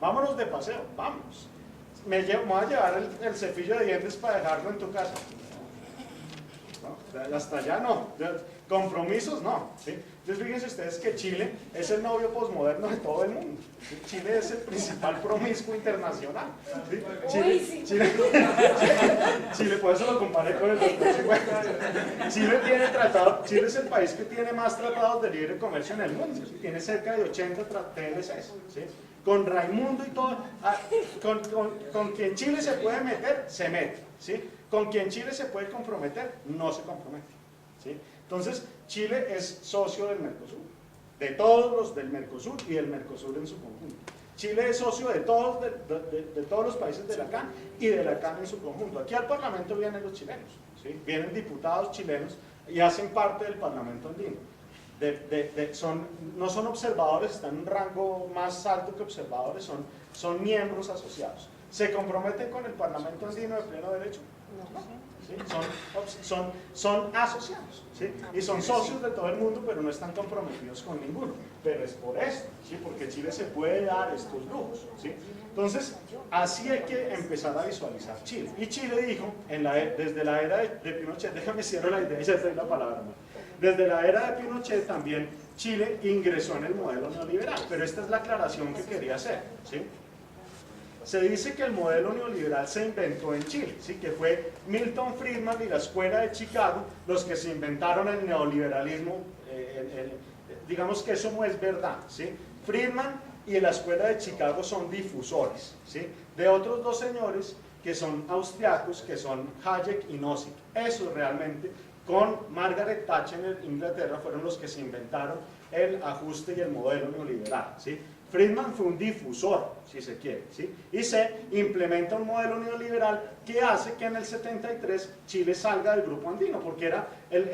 vámonos de paseo, vamos. Me voy a llevar el cepillo de dientes para dejarlo en tu casa. ¿No? Hasta allá no. Compromisos no. ¿Sí? Entonces fíjense ustedes que Chile es el novio posmoderno de todo el mundo. ¿Sí? Chile es el principal promiscuo internacional. ¿Sí? Chile, por eso lo comparé con el doctor Sigüenza. Chile es el país que tiene más tratados de libre comercio en el mundo. ¿Sí? Tiene cerca de 80 TLCs. ¿Sí? Con Raimundo y todo, con quien Chile se puede meter, se mete, ¿sí? Con quien Chile se puede comprometer, no se compromete, ¿sí? Entonces, Chile es socio del Mercosur, de todos los del Mercosur y del Mercosur en su conjunto. Chile es socio de todos, de todos los países de la CAN y de la CAN en su conjunto. Aquí al Parlamento vienen los chilenos, ¿sí? Vienen diputados chilenos y hacen parte del Parlamento andino. No son observadores, están en un rango más alto que observadores, son miembros asociados. ¿Se comprometen con el Parlamento andino de pleno derecho? No. ¿Sí? Son asociados, ¿sí? Y son socios de todo el mundo, pero no están comprometidos con ninguno. Pero es por esto, ¿sí? Porque Chile se puede dar estos lujos, ¿sí? Entonces, así hay que empezar a visualizar Chile. Y Chile dijo, desde la era de Pinochet, déjame cierro la idea y ya te doy la palabra, ¿no? Desde la era de Pinochet también Chile ingresó en el modelo neoliberal, pero esta es la aclaración que quería hacer, ¿sí? Se dice que el modelo neoliberal se inventó en Chile, ¿sí? Que fue Milton Friedman y la Escuela de Chicago los que se inventaron el neoliberalismo, digamos que eso no es verdad, ¿sí? Friedman y la Escuela de Chicago son difusores, ¿sí? De otros dos señores que son austriacos, que son Hayek y Nozick. Eso realmente, con Margaret Thatcher en Inglaterra, fueron los que se inventaron el ajuste y el modelo neoliberal, ¿sí? Friedman fue un difusor, si se quiere, ¿sí? Y se implementa un modelo neoliberal que hace que en el 73 Chile salga del grupo andino, porque era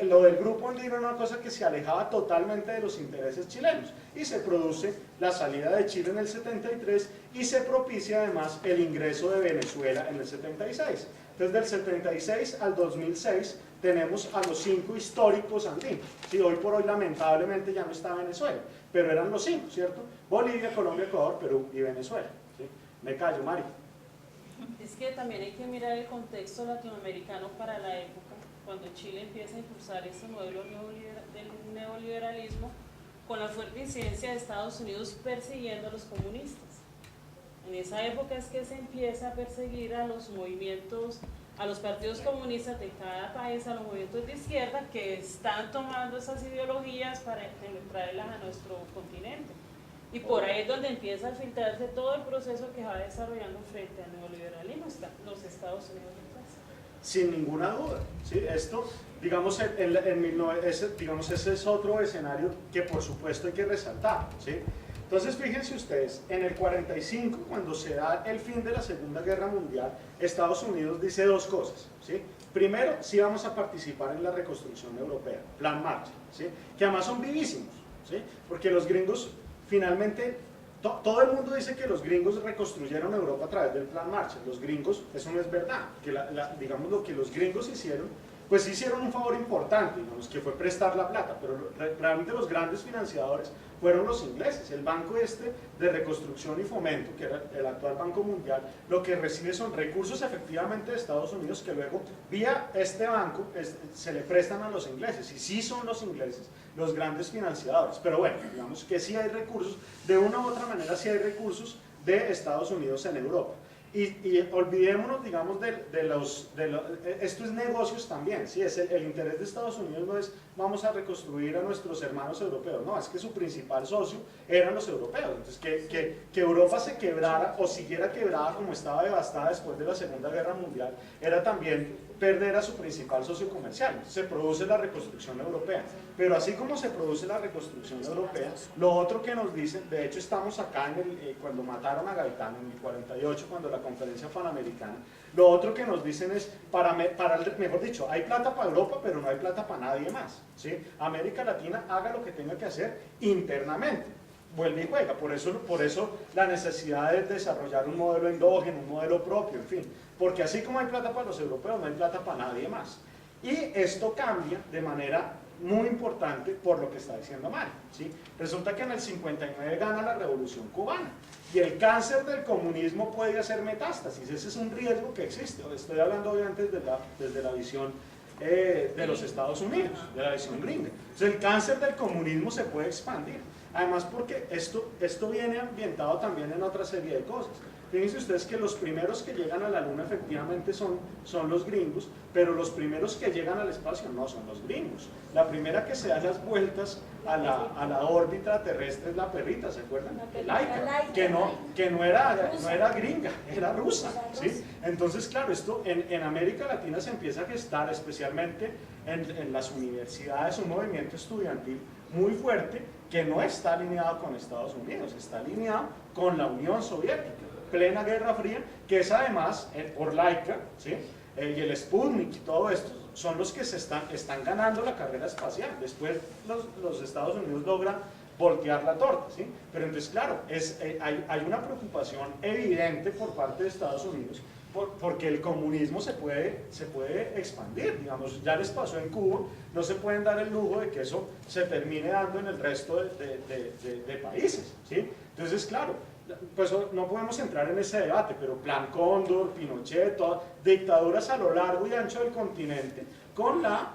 lo del grupo andino era una cosa que se alejaba totalmente de los intereses chilenos, y se produce la salida de Chile en el 73 y se propicia además el ingreso de Venezuela en el 76. Entonces del 76 al 2006 tenemos a los 5 históricos andinos. Sí, hoy por hoy lamentablemente ya no está Venezuela, pero eran los 5, ¿cierto? Bolivia, Colombia, Ecuador, Perú y Venezuela. ¿Sí? Me callo, Mari. Es que también hay que mirar el contexto latinoamericano para la época, cuando Chile empieza a impulsar ese modelo del neoliberalismo con la fuerte incidencia de Estados Unidos persiguiendo a los comunistas. En esa época es que se empieza a perseguir a los movimientos, a los partidos comunistas de cada país, a los movimientos de izquierda que están tomando esas ideologías para traerlas a nuestro continente. Y por ahí es donde empieza a filtrarse todo el proceso que va desarrollando frente al neoliberalismo, los Estados Unidos detrás. Sin ninguna duda, ¿sí? Esto, digamos, ese es otro escenario que por supuesto hay que resaltar, ¿sí? Entonces fíjense ustedes, en el 45, cuando se da el fin de la Segunda Guerra Mundial, Estados Unidos dice dos cosas, ¿sí? Primero, sí vamos a participar en la reconstrucción europea, Plan Marshall, ¿sí? Que además son vivísimos, ¿sí? Porque los gringos finalmente, todo el mundo dice que los gringos reconstruyeron Europa a través del Plan Marshall. Los gringos, eso no es verdad, que digamos lo que los gringos hicieron, pues hicieron un favor importante, digamos, que fue prestar la plata, pero realmente los grandes financiadores fueron los ingleses. El Banco de Reconstrucción y Fomento, que era el actual Banco Mundial, lo que recibe son recursos efectivamente de Estados Unidos que luego, vía este banco, se le prestan a los ingleses, y sí son los ingleses los grandes financiadores. Pero bueno, digamos que sí hay recursos, de una u otra manera sí hay recursos de Estados Unidos en Europa. Y olvidémonos, digamos, esto es negocios también, ¿sí? El interés de Estados Unidos no es vamos a reconstruir a nuestros hermanos europeos, no, es que su principal socio eran los europeos. Entonces que Europa se quebrara o siguiera quebrada como estaba devastada después de la Segunda Guerra Mundial, era también perder a su principal socio comercial. Se produce la reconstrucción europea, pero así como se produce la reconstrucción europea, lo otro que nos dicen, de hecho estamos acá cuando mataron a Gaitán en el 48, cuando la conferencia panamericana, lo otro que nos dicen es, mejor dicho, hay plata para Europa, pero no hay plata para nadie más, ¿sí? América Latina haga lo que tenga que hacer internamente, vuelve y juega. Por eso la necesidad de desarrollar un modelo endógeno, un modelo propio, en fin, porque así como hay plata para los europeos, no hay plata para nadie más. Y esto cambia de manera muy importante por lo que está diciendo Mario, ¿sí? Resulta que en el 59 gana la Revolución Cubana y el cáncer del comunismo puede hacer metástasis. Ese es un riesgo que existe. Estoy hablando obviamente desde la visión de los Estados Unidos, de la visión gringa. Entonces el cáncer del comunismo se puede expandir. Además porque esto viene ambientado también en otra serie de cosas. Fíjense ustedes que los primeros que llegan a la luna efectivamente son los gringos, pero los primeros que llegan al espacio no son los gringos. La primera que se da las vueltas a la órbita terrestre es la perrita, ¿se acuerdan? Laika, que no era gringa, era rusa, ¿sí? Entonces, claro, esto en América Latina se empieza a gestar, especialmente en las universidades, un movimiento estudiantil muy fuerte que no está alineado con Estados Unidos, está alineado con la Unión Soviética, plena Guerra Fría, que es además, por Laika, ¿sí? Y el Sputnik y todo esto, son los que están ganando la carrera espacial. Después los Estados Unidos logran voltear la torta, ¿sí? Pero entonces, claro, hay una preocupación evidente por parte de Estados Unidos porque el comunismo se puede expandir, digamos, ya les pasó en Cuba, no se pueden dar el lujo de que eso se termine dando en el resto de países, ¿sí? Entonces, claro, pues no podemos entrar en ese debate, pero Plan Cóndor, Pinochet, todas dictaduras a lo largo y ancho del continente, con la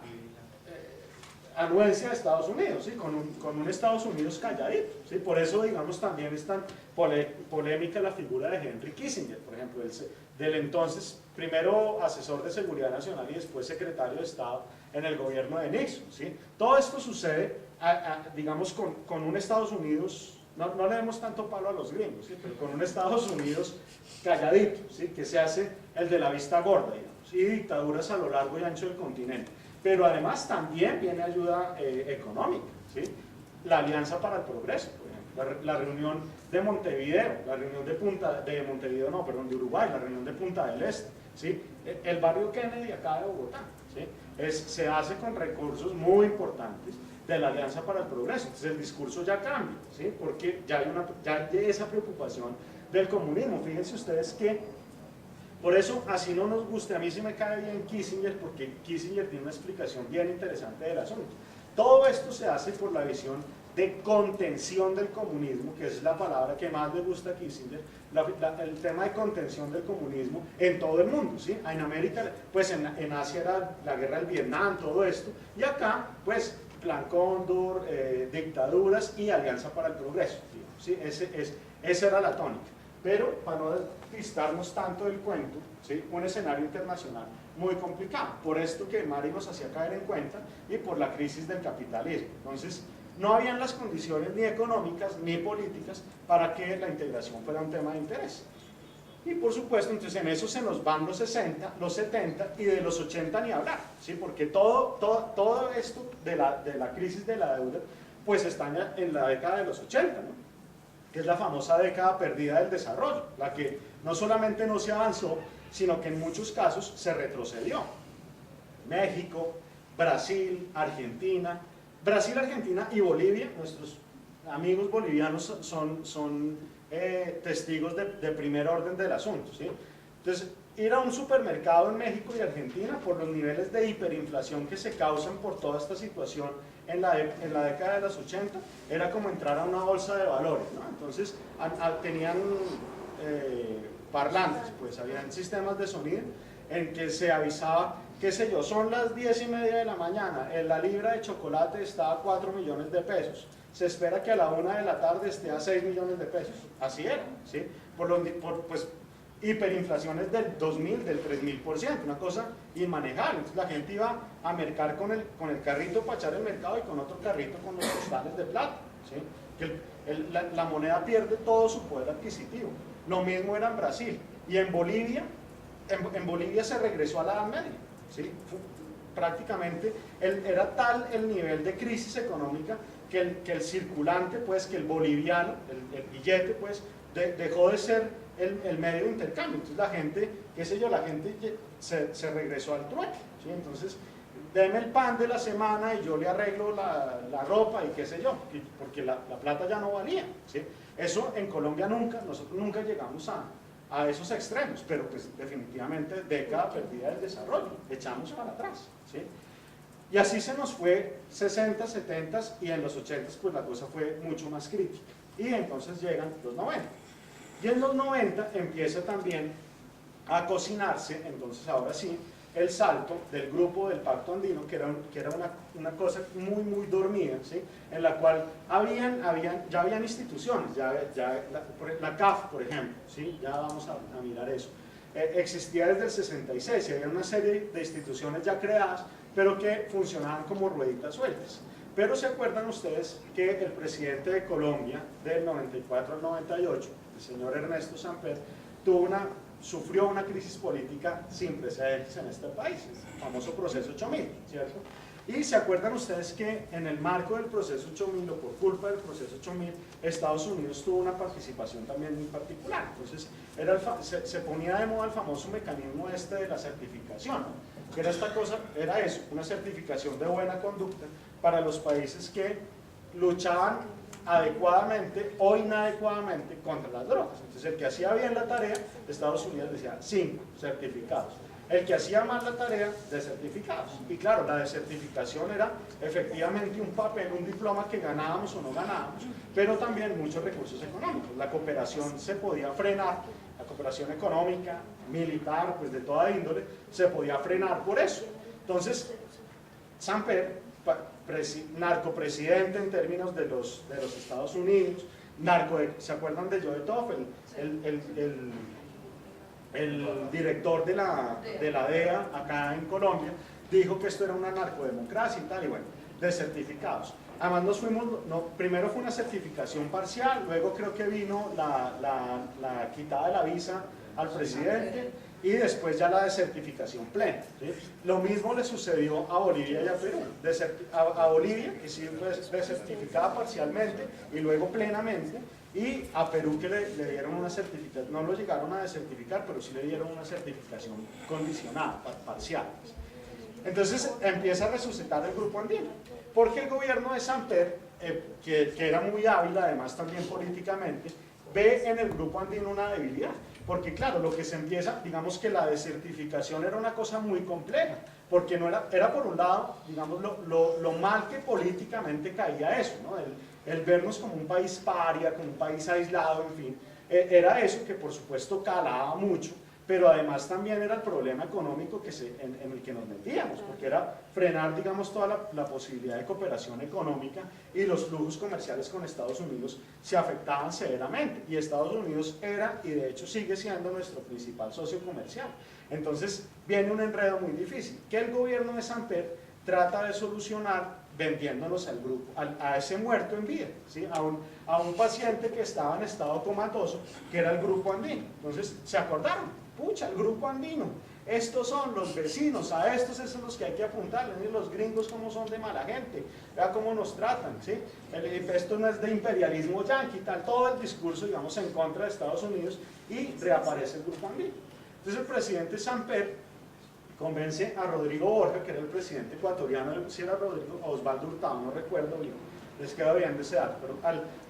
anuencia de Estados Unidos, ¿sí? con un Estados Unidos calladito, ¿sí? Por eso, digamos, también es tan polémica la figura de Henry Kissinger, por ejemplo, del entonces primero asesor de seguridad nacional y después secretario de Estado en el gobierno de Nixon, ¿sí? Todo esto sucede, digamos, con un Estados Unidos. No le demos tanto palo a los gringos, ¿sí? Pero con un Estados Unidos calladito, ¿sí? Que se hace el de la vista gorda, digamos, y dictaduras a lo largo y ancho del continente. Pero además también viene ayuda económica, ¿sí? La Alianza para el Progreso, por ejemplo, la reunión de Montevideo, la reunión de Uruguay, la reunión de Punta del Este, ¿sí? El barrio Kennedy acá de Bogotá, ¿sí? Se hace con recursos muy importantes de la Alianza para el Progreso. Entonces el discurso ya cambia, ¿sí? Porque ya hay esa preocupación del comunismo. Fíjense ustedes que, por eso, así no nos guste, a mí sí me cae bien Kissinger, porque Kissinger tiene una explicación bien interesante del asunto. Todo esto se hace por la visión de contención del comunismo, que es la palabra que más le gusta a Kissinger, el tema de contención del comunismo en todo el mundo, ¿sí? En América, pues en Asia era la guerra del Vietnam, todo esto, y acá, pues, Plan Cóndor, dictaduras y Alianza para el Progreso, ¿sí? Esa era la tónica. Pero, para no despistarnos tanto del cuento, ¿sí? Un escenario internacional muy complicado, por esto que Mari nos hacía caer en cuenta y por la crisis del capitalismo. Entonces, no habían las condiciones ni económicas ni políticas para que la integración fuera un tema de interés. Y por supuesto, entonces en eso se nos van los 60, los 70 y de los 80 ni hablar, ¿sí? Porque todo esto de la crisis de la deuda, pues está en la década de los 80, ¿no? Que es la famosa década perdida del desarrollo, la que no solamente no se avanzó, sino que en muchos casos se retrocedió. México, Brasil, Argentina y Bolivia, nuestros amigos bolivianos son testigos de primer orden del asunto, ¿sí? Entonces, ir a un supermercado en México y Argentina por los niveles de hiperinflación que se causan por toda esta situación en la década de los 80 era como entrar a una bolsa de valores, ¿no? Entonces tenían parlantes, pues habían sistemas de sonido en que se avisaba, qué sé yo, son las 10:30 de la mañana, la libra de chocolate está a 4 millones de pesos, se espera que a la 1 de la tarde esté a 6 millones de pesos, así era, ¿sí? Pues hiperinflaciones del 2000, del 3000%, una cosa inmanejable. Entonces la gente iba a mercar con el carrito para echar el mercado y con otro carrito con los costales de plata, ¿sí? Que la moneda pierde todo su poder adquisitivo. Lo mismo era en Brasil. Y en Bolivia se regresó a la Edad Media, ¿sí? Prácticamente era tal el nivel de crisis económica que el circulante, pues, que el boliviano, el billete, pues, dejó de ser el medio de intercambio. Entonces la gente, qué sé yo, se regresó al trueque, ¿sí? Entonces, deme el pan de la semana y yo le arreglo la ropa y qué sé yo, porque la plata ya no valía, ¿sí? Eso en Colombia nosotros nunca llegamos a esos extremos, pero pues definitivamente década perdida del desarrollo, echamos para atrás, ¿sí? Y así se nos fue 60, 70 y en los 80 pues la cosa fue mucho más crítica. Y entonces llegan los 90. Y en los 90 empieza también a cocinarse, entonces ahora sí, el salto del grupo del Pacto Andino, que era una cosa muy dormida, ¿sí? En la cual ya habían instituciones, la CAF, por ejemplo, ¿sí? Ya vamos a mirar eso. Existía desde el 66 y había una serie de instituciones ya creadas, pero que funcionaban como rueditas sueltas. Pero se acuerdan ustedes que el presidente de Colombia, del 94 al 98, el señor Ernesto Samper, sufrió una crisis política sin precedentes en este país, el famoso proceso 8000, ¿cierto? Y se acuerdan ustedes que en el marco del proceso 8000 o por culpa del proceso 8000, Estados Unidos tuvo una participación también muy particular. Entonces se ponía de moda el famoso mecanismo este de la certificación, que era esta cosa, era eso, una certificación de buena conducta para los países que luchaban adecuadamente o inadecuadamente contra las drogas. Entonces el que hacía bien la tarea, Estados Unidos decía 5 certificados. El que hacía mal la tarea, desertificados. Y claro, la desertificación era efectivamente un papel, un diploma que ganábamos o no ganábamos, pero también muchos recursos económicos. La cooperación se podía frenar, la cooperación económica, militar, pues de toda índole, se podía frenar por eso. Entonces, Samper, narcopresidente en términos de los Estados Unidos, ¿se acuerdan de Joe Toffel? El director de la DEA acá en Colombia dijo que esto era una narcodemocracia y tal, y bueno, desertificados. Además nos fuimos, primero fue una certificación parcial, luego creo que vino la quitada de la visa al presidente y después ya la desertificación plena, ¿sí? Lo mismo le sucedió a Bolivia y a Perú. A Bolivia, que sí fue desertificada parcialmente y luego plenamente, y a Perú que le dieron una certificación, no lo llegaron a desertificar, pero sí le dieron una certificación condicionada, parcial. Entonces empieza a resucitar el grupo andino, porque el gobierno de Samper, que era muy hábil además también políticamente, ve en el grupo andino una debilidad, porque claro, lo que se empieza, digamos que la desertificación era una cosa muy compleja, porque no era por un lado, digamos, lo mal que políticamente caía eso, ¿no? El vernos como un país paria, como un país aislado, en fin, era eso que por supuesto calaba mucho, pero además también era el problema económico en el que nos metíamos, porque era frenar, digamos, toda la posibilidad de cooperación económica, y los flujos comerciales con Estados Unidos se afectaban severamente, y Estados Unidos era, y de hecho sigue siendo, nuestro principal socio comercial. Entonces viene un enredo muy difícil, que el gobierno de Samper trata de solucionar vendiéndonos al grupo, a ese muerto en vida, ¿sí? a un paciente que estaba en estado comatoso, que era el grupo andino. Entonces se acordaron, pucha, el grupo andino, estos son los vecinos, a estos son los que hay que apuntarles, y los gringos como son de mala gente, vea cómo nos tratan, ¿sí? Esto no es de imperialismo yanqui, tal, todo el discurso, digamos, en contra de Estados Unidos, y reaparece el grupo andino. Entonces el presidente Samper convence a Rodrigo Borja, que era el presidente ecuatoriano, si era Rodrigo Osvaldo Hurtado, no recuerdo bien, les queda bien de ese dato, pero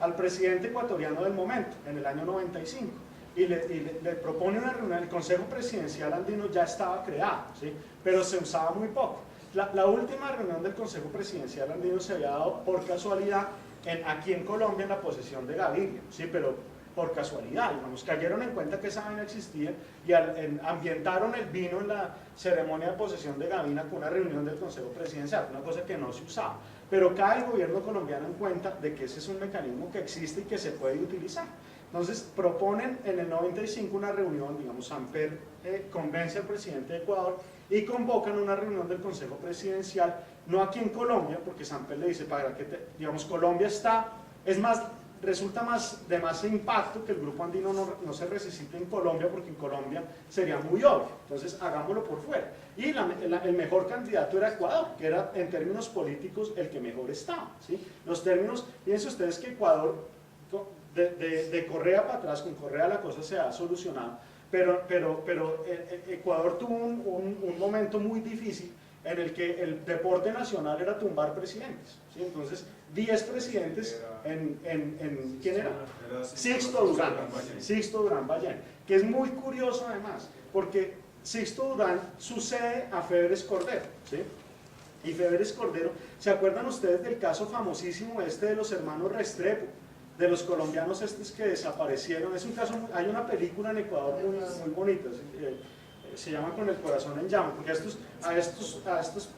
al presidente ecuatoriano del momento, en el año 95, y le propone una reunión. El Consejo Presidencial Andino ya estaba creado, ¿sí? Pero se usaba muy poco. La última reunión del Consejo Presidencial Andino se había dado por casualidad aquí en Colombia, en la posesión de Gaviria, ¿sí? Pero por casualidad, digamos, cayeron en cuenta que esa vaina existía y ambientaron el vino en la ceremonia de posesión de Gaviria con una reunión del Consejo Presidencial, una cosa que no se usaba. Pero cae el gobierno colombiano en cuenta de que ese es un mecanismo que existe y que se puede utilizar. Entonces proponen en el 95 una reunión, digamos, Samper convence al presidente de Ecuador y convocan una reunión del Consejo Presidencial, no aquí en Colombia, porque Samper le dice, para que, digamos, Colombia resulta de más impacto que el grupo andino no se resucite en Colombia, porque en Colombia sería muy obvio, entonces hagámoslo por fuera. Y el mejor candidato era Ecuador, que era en términos políticos el que mejor estaba, ¿sí? Los términos, fíjense ustedes que Ecuador, de Correa para atrás, con Correa la cosa se ha solucionado, pero Ecuador tuvo un momento muy difícil en el que el deporte nacional era tumbar presidentes, ¿sí? Entonces 10 presidentes ¿quién era? Sixto Durán Ballén, que es muy curioso además, porque Sixto Durán sucede a Febres Cordero, ¿sí? y Febres Cordero. ¿Se acuerdan ustedes del caso famosísimo este de los hermanos Restrepo, de los colombianos estos que desaparecieron? Es un caso, hay una película en Ecuador muy bonita, se llama Con el corazón en llamas, porque a estos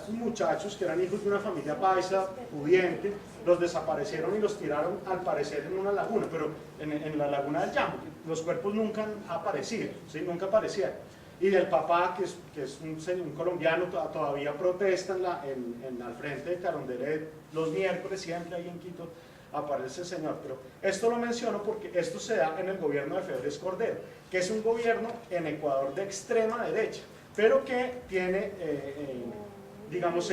muchachos que eran hijos de una familia paisa, pudiente, los desaparecieron y los tiraron al parecer en una laguna, pero en la laguna del Llamo. Los cuerpos nunca han aparecido, ¿sí? Nunca aparecieron. Y del papá, que es un colombiano, todavía protesta al frente de Carondelet los miércoles, siempre ahí en Quito aparece el señor. Pero esto lo menciono porque esto se da en el gobierno de Febres Cordero, que es un gobierno en Ecuador de extrema derecha, pero que tiene, digamos,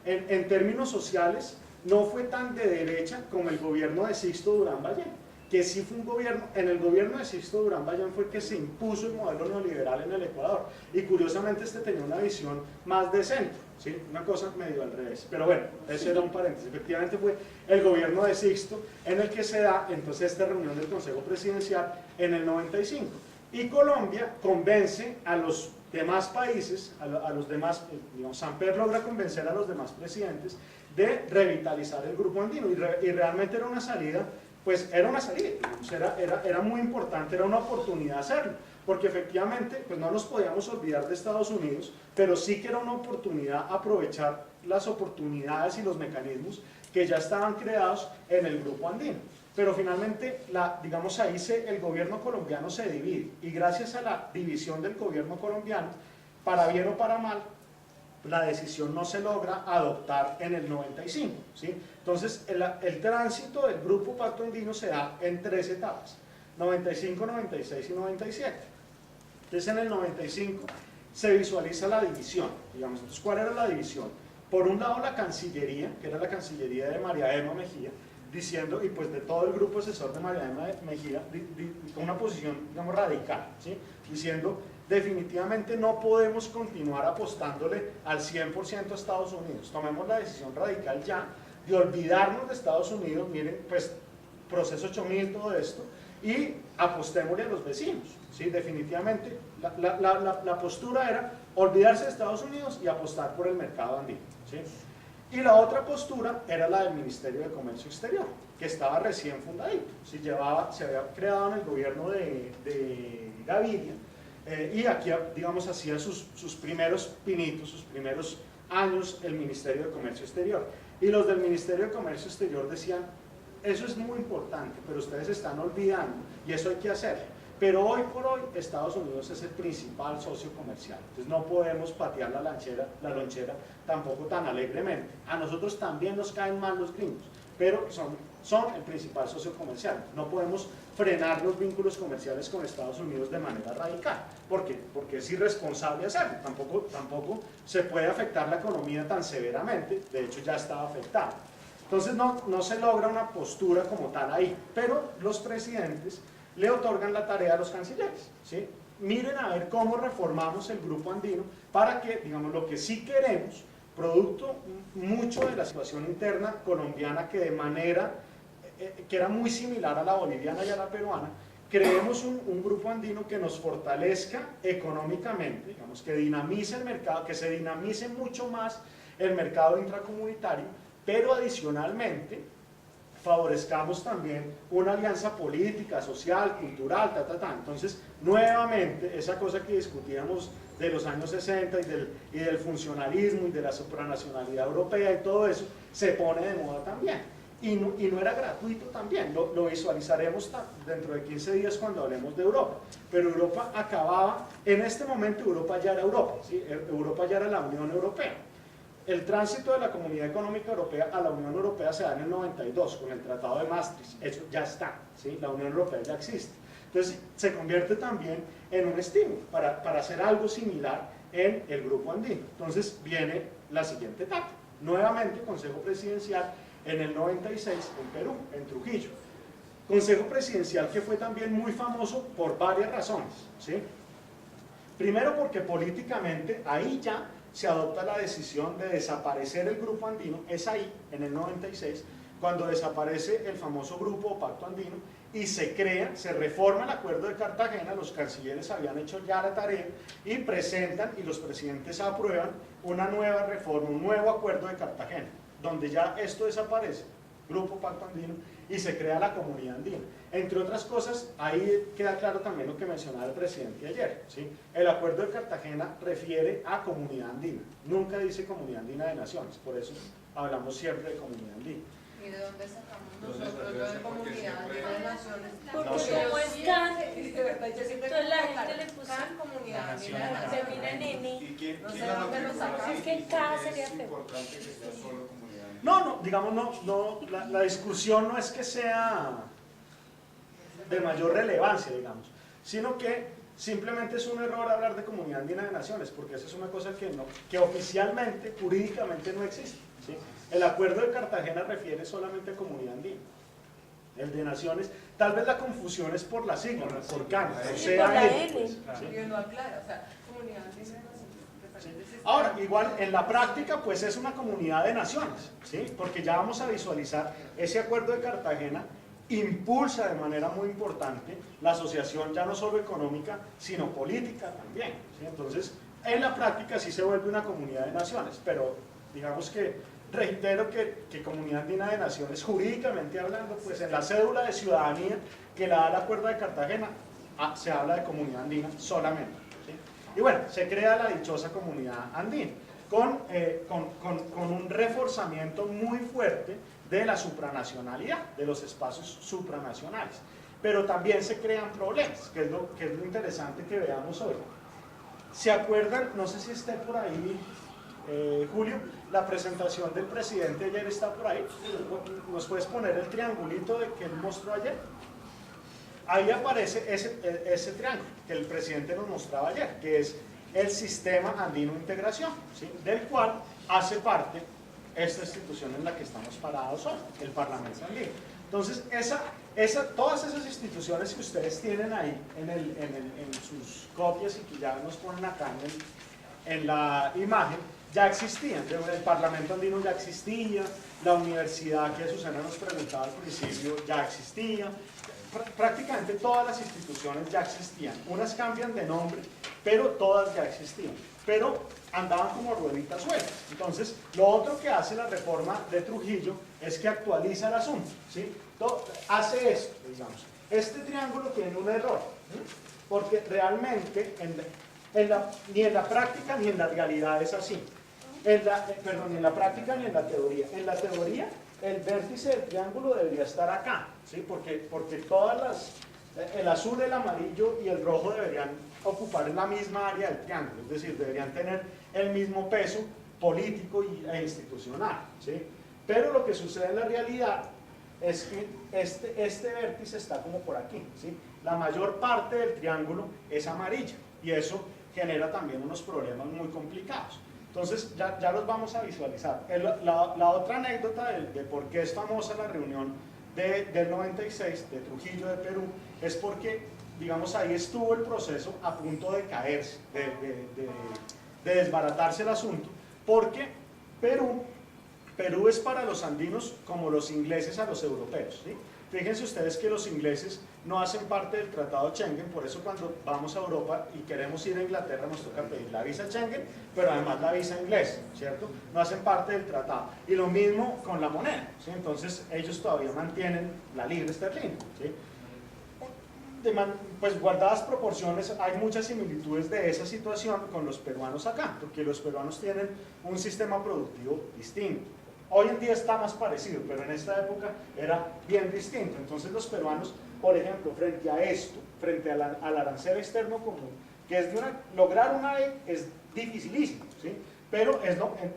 en términos sociales, no fue tan de derecha como el gobierno de Sixto Durán Ballén, que sí fue un gobierno, en el gobierno de Sixto Durán Ballén fue que se impuso el modelo neoliberal en el Ecuador, y curiosamente este tenía una visión más de centro, ¿sí? Una cosa medio al revés, pero bueno, ese era un paréntesis. Efectivamente fue el gobierno de Sixto en el que se da entonces esta reunión del Consejo Presidencial en el 95, y Colombia convence a los demás países, a los demás, digamos, Samper logra convencer a los demás presidentes de revitalizar el Grupo Andino, y realmente era una salida, pues era una salida, era muy importante, era una oportunidad hacerlo, porque efectivamente pues no nos podíamos olvidar de Estados Unidos, pero sí que era una oportunidad aprovechar las oportunidades y los mecanismos que ya estaban creados en el Grupo Andino. Pero finalmente, digamos, ahí el gobierno colombiano se divide, y gracias a la división del gobierno colombiano, para bien o para mal, la decisión no se logra adoptar en el 95, ¿sí? Entonces el tránsito del Grupo Pacto Andino se da en 3 etapas, 95, 96 y 97. Entonces en el 95 se visualiza la división, digamos. Entonces, ¿cuál era la división? Por un lado la Cancillería, que era la Cancillería de María Emma Mejía, diciendo, y pues de todo el grupo asesor de María Emma Mejía, con una posición, digamos, radical, ¿sí? Diciendo, definitivamente no podemos continuar apostándole al 100% a Estados Unidos. Tomemos la decisión radical ya de olvidarnos de Estados Unidos, miren, pues, proceso 8000, todo esto, y apostémosle a los vecinos, ¿sí? Definitivamente la postura era olvidarse de Estados Unidos y apostar por el mercado andino, ¿sí? Y la otra postura era la del Ministerio de Comercio Exterior, que estaba recién fundadito, ¿sí? Se había creado en el gobierno de Gaviria, y aquí, digamos, hacía sus primeros pinitos, sus primeros años el Ministerio de Comercio Exterior. Y los del Ministerio de Comercio Exterior decían, eso es muy importante, pero ustedes están olvidando, y eso hay que hacerlo. Pero hoy por hoy Estados Unidos es el principal socio comercial, entonces no podemos patear la lonchera tampoco tan alegremente. A nosotros también nos caen mal los gringos, pero son el principal socio comercial. No podemos frenar los vínculos comerciales con Estados Unidos de manera radical. ¿Por qué? Porque es irresponsable hacerlo. Tampoco se puede afectar la economía tan severamente, de hecho ya estaba afectada. Entonces no se logra una postura como tal ahí, pero los presidentes le otorgan la tarea a los cancilleres, ¿sí? Miren a ver cómo reformamos el Grupo Andino para que, digamos, lo que sí queremos, producto mucho de la situación interna colombiana, que de manera, que era muy similar a la boliviana y a la peruana, creemos un Grupo Andino que nos fortalezca económicamente, digamos, que dinamice el mercado, que se dinamice mucho más el mercado intracomunitario, pero adicionalmente favorezcamos también una alianza política, social, cultural, Entonces, nuevamente, esa cosa que discutíamos de los años 60 y del funcionalismo y de la supranacionalidad europea y todo eso, se pone de moda también. Y no era gratuito también, lo visualizaremos dentro de 15 días cuando hablemos de Europa. Pero Europa acababa, en este momento Europa ya era Europa, ¿sí? Europa ya era la Unión Europea. El tránsito de la Comunidad Económica Europea a la Unión Europea se da en el 92 con el Tratado de Maastricht, eso ya está, ¿sí? La Unión Europea ya existe. Entonces se convierte también en un estímulo para hacer algo similar en el Grupo Andino. Entonces viene la siguiente etapa, nuevamente Consejo Presidencial en el 96 en Perú, en Trujillo. Consejo Presidencial que fue también muy famoso por varias razones, ¿sí? Primero porque políticamente ahí ya se adopta la decisión de desaparecer el Grupo Andino, es ahí, en el 96, cuando desaparece el famoso Grupo Pacto Andino, y se crea, se reforma el Acuerdo de Cartagena, los cancilleres habían hecho ya la tarea y presentan y los presidentes aprueban una nueva reforma, un nuevo Acuerdo de Cartagena, donde ya esto desaparece, Grupo Pacto Andino, y se crea la Comunidad Andina. Entre otras cosas, ahí queda claro también lo que mencionaba el presidente ayer, ¿sí? El Acuerdo de Cartagena refiere a Comunidad Andina, nunca dice Comunidad Andina de Naciones, por eso hablamos siempre de Comunidad Andina. ¿Y de dónde sacamos nosotros lo de Comunidad Andina de Naciones? Porque No sé. como es CAN, Yo siempre entonces la digo gente le puso CAN, Comunidad Andina de Termina Naciones. en N. ¿Y quién, No sé quién la dónde lo notificó? sacaron. Es que en cada sería Es feo. importante que sea solo comunidad. No, digamos, la discusión no es que sea de mayor relevancia, digamos, sino que simplemente es un error hablar de Comunidad Andina de Naciones, porque esa es una cosa que oficialmente, jurídicamente no existe, ¿sí? El Acuerdo de Cartagena refiere solamente a Comunidad Andina. El de Naciones, tal vez la confusión es por la sigla, ¿no? Por CAN, o Sí, sea, por la N, N. pues, ¿sí? Y no aclara, o sea, Comunidad Andina de Naciones. Ahora, igual en la práctica pues es una comunidad de naciones, ¿sí? Porque ya vamos a visualizar ese Acuerdo de Cartagena impulsa de manera muy importante la asociación ya no solo económica sino política también, ¿sí? Entonces en la práctica sí se vuelve una comunidad de naciones, pero digamos que reitero que Comunidad Andina de Naciones jurídicamente hablando pues en la cédula de ciudadanía que la da el Acuerdo de Cartagena se habla de Comunidad Andina solamente. Y bueno, se crea la dichosa Comunidad Andina, con un reforzamiento muy fuerte de la supranacionalidad, de los espacios supranacionales. Pero también se crean problemas, que es lo interesante que veamos hoy. ¿Se acuerdan? No sé si esté por ahí, Julio, la presentación del presidente ayer está por ahí. ¿Nos puedes poner el triangulito de que él mostró ayer? Ahí aparece ese triángulo que el presidente nos mostraba ayer, que es el Sistema Andino de Integración, ¿sí? Del cual hace parte esta institución en la que estamos parados hoy, el Parlamento Andino. Entonces, todas esas instituciones que ustedes tienen ahí en sus copias y que ya nos ponen acá en la imagen, ya existían. El Parlamento Andino ya existía, la universidad que Susana nos preguntaba al principio ya existía. Prácticamente todas las instituciones ya existían, unas cambian de nombre, pero todas ya existían, pero andaban como rueditas sueltas. Entonces, lo otro que hace la reforma de Trujillo es que actualiza el asunto, ¿sí? Hace esto, digamos, este triángulo tiene un error, ¿sí? Porque realmente ni en la práctica ni en la realidad es así, ni en la práctica ni en la teoría. En la teoría, el vértice del triángulo debería estar acá, ¿sí? Porque el azul, el amarillo y el rojo deberían ocupar la misma área del triángulo, es decir, deberían tener el mismo peso político e institucional, ¿sí? Pero lo que sucede en la realidad es que este vértice está como por aquí, ¿sí? La mayor parte del triángulo es amarilla y eso genera también unos problemas muy complicados. Entonces ya los vamos a visualizar. La otra anécdota de por qué es famosa la reunión del 96 de Trujillo de Perú es porque, digamos, ahí estuvo el proceso a punto de caerse, de desbaratarse el asunto, porque Perú es para los andinos como los ingleses a los europeos, ¿sí? Fíjense ustedes que los ingleses no hacen parte del Tratado Schengen, por eso cuando vamos a Europa y queremos ir a Inglaterra nos toca pedir la visa Schengen, pero además la visa inglesa, ¿cierto? No hacen parte del tratado. Y lo mismo con la moneda, ¿sí? Entonces ellos todavía mantienen la libra esterlina, ¿sí? Pues guardadas proporciones, hay muchas similitudes de esa situación con los peruanos acá, porque los peruanos tienen un sistema productivo distinto. Hoy en día está más parecido, pero en esta época era bien distinto. Entonces los peruanos, por ejemplo, frente a esto, frente al arancel externo común, que es lograr una ley es dificilísimo, ¿sí? Pero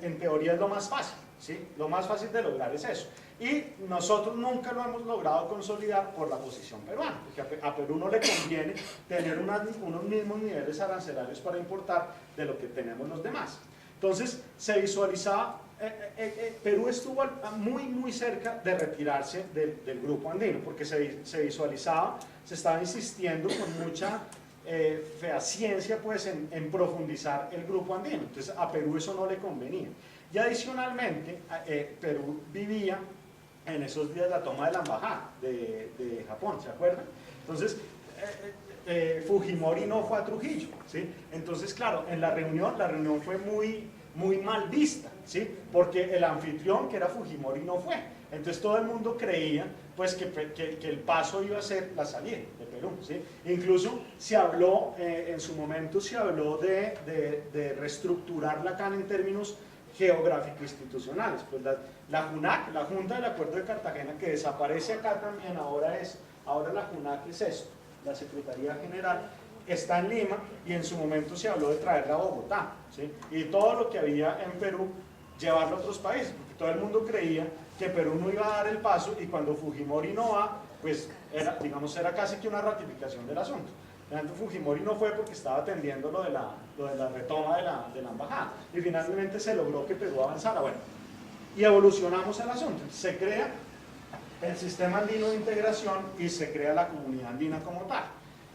en teoría es lo más fácil, ¿sí? Lo más fácil de lograr es eso. Y nosotros nunca lo hemos logrado consolidar por la posición peruana, porque a Perú no le conviene tener unos mismos niveles arancelarios para importar de lo que tenemos los demás. Entonces se visualizaba, Perú estuvo muy cerca de retirarse del grupo andino, porque se visualizaba, se estaba insistiendo con mucha fehaciencia pues, en profundizar el grupo andino. Entonces a Perú eso no le convenía. Y adicionalmente, Perú vivía en esos días la toma de la embajada de Japón, ¿se acuerdan? Entonces, Fujimori no fue a Trujillo, ¿sí? Entonces, claro, en la reunión fue muy mal vista, ¿sí? Porque el anfitrión, que era Fujimori, no fue. Entonces todo el mundo creía pues, que el paso iba a ser la salida de Perú, ¿sí? Incluso se habló, en su momento se habló de reestructurar la CAN en términos geográfico-institucionales. Pues la JUNAC, la Junta del Acuerdo de Cartagena, que desaparece acá también, ahora la JUNAC es esto, la Secretaría General, está en Lima, y en su momento se habló de traerla a Bogotá, ¿sí? Y todo lo que había en Perú, llevarlo a otros países, porque todo el mundo creía que Perú no iba a dar el paso, y cuando Fujimori no va, pues era casi que una ratificación del asunto. Fujimori no fue porque estaba atendiendo lo de la retoma de la embajada, y finalmente se logró que Perú avanzara. Bueno, y evolucionamos el asunto. Se crea el Sistema Andino de Integración y se crea la Comunidad Andina como tal.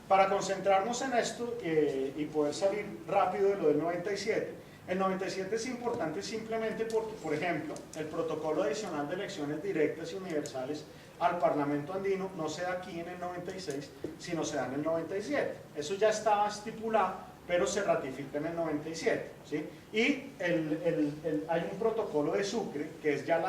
Para concentrarnos en esto y poder salir rápido de lo del 97, el 97 es importante simplemente porque, por ejemplo, el protocolo adicional de elecciones directas y universales al Parlamento Andino no se da aquí en el 96, sino se da en el 97. Eso ya estaba estipulado, pero se ratifica en el 97, ¿sí? Y hay un protocolo de Sucre, que es ya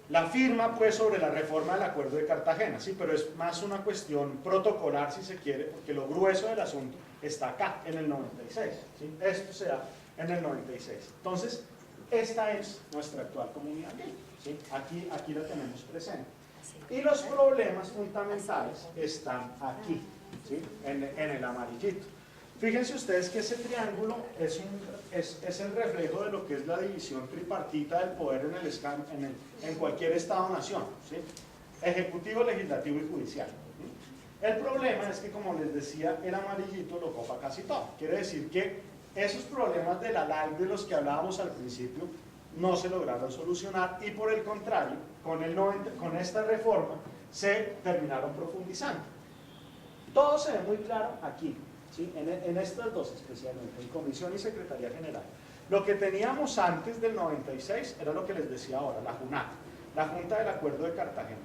la firma pues sobre la reforma del Acuerdo de Cartagena, ¿sí? Pero es más una cuestión protocolar, si se quiere, porque lo grueso del asunto está acá, en el 96, ¿sí? Esto se da en el 96. Entonces, esta es nuestra actual comunidad andina, ¿sí? Aquí la tenemos presente. Y los problemas fundamentales están aquí, ¿sí? En el amarillito. Fíjense ustedes que ese triángulo es el reflejo de lo que es la división tripartita del poder en cualquier Estado-nación, ¿sí? Ejecutivo, legislativo y judicial. ¿Sí? El problema es que, como les decía, el amarillito lo copa casi todo. Quiere decir que esos problemas de la LAC de los que hablábamos al principio no se lograron solucionar, y por el contrario, con esta reforma se terminaron profundizando. Todo se ve muy claro aquí, ¿sí? En estas dos especialmente, en Comisión y Secretaría General. Lo que teníamos antes del 96 era lo que les decía ahora, la JUNAC, la Junta del Acuerdo de Cartagena.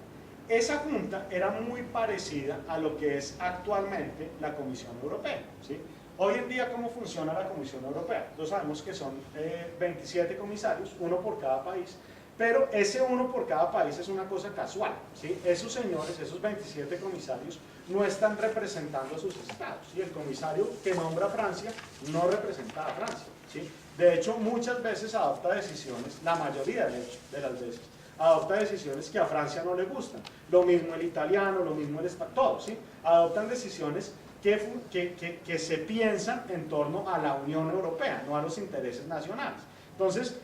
Esa junta era muy parecida a lo que es actualmente la Comisión Europea, ¿sí? Hoy en día, ¿cómo funciona la Comisión Europea? Todos sabemos que son 27 comisarios, uno por cada país, pero ese uno por cada país es una cosa casual, ¿sí? Esos señores, esos 27 comisarios, no están representando a sus estados, ¿sí? El comisario que nombra Francia no representa a Francia, ¿sí? De hecho, muchas veces adopta decisiones, la mayoría de las veces, adopta decisiones que a Francia no le gustan. Lo mismo el italiano, lo mismo el español, todos, ¿sí? Adoptan decisiones que se piensan en torno a la Unión Europea, no a los intereses nacionales. Entonces,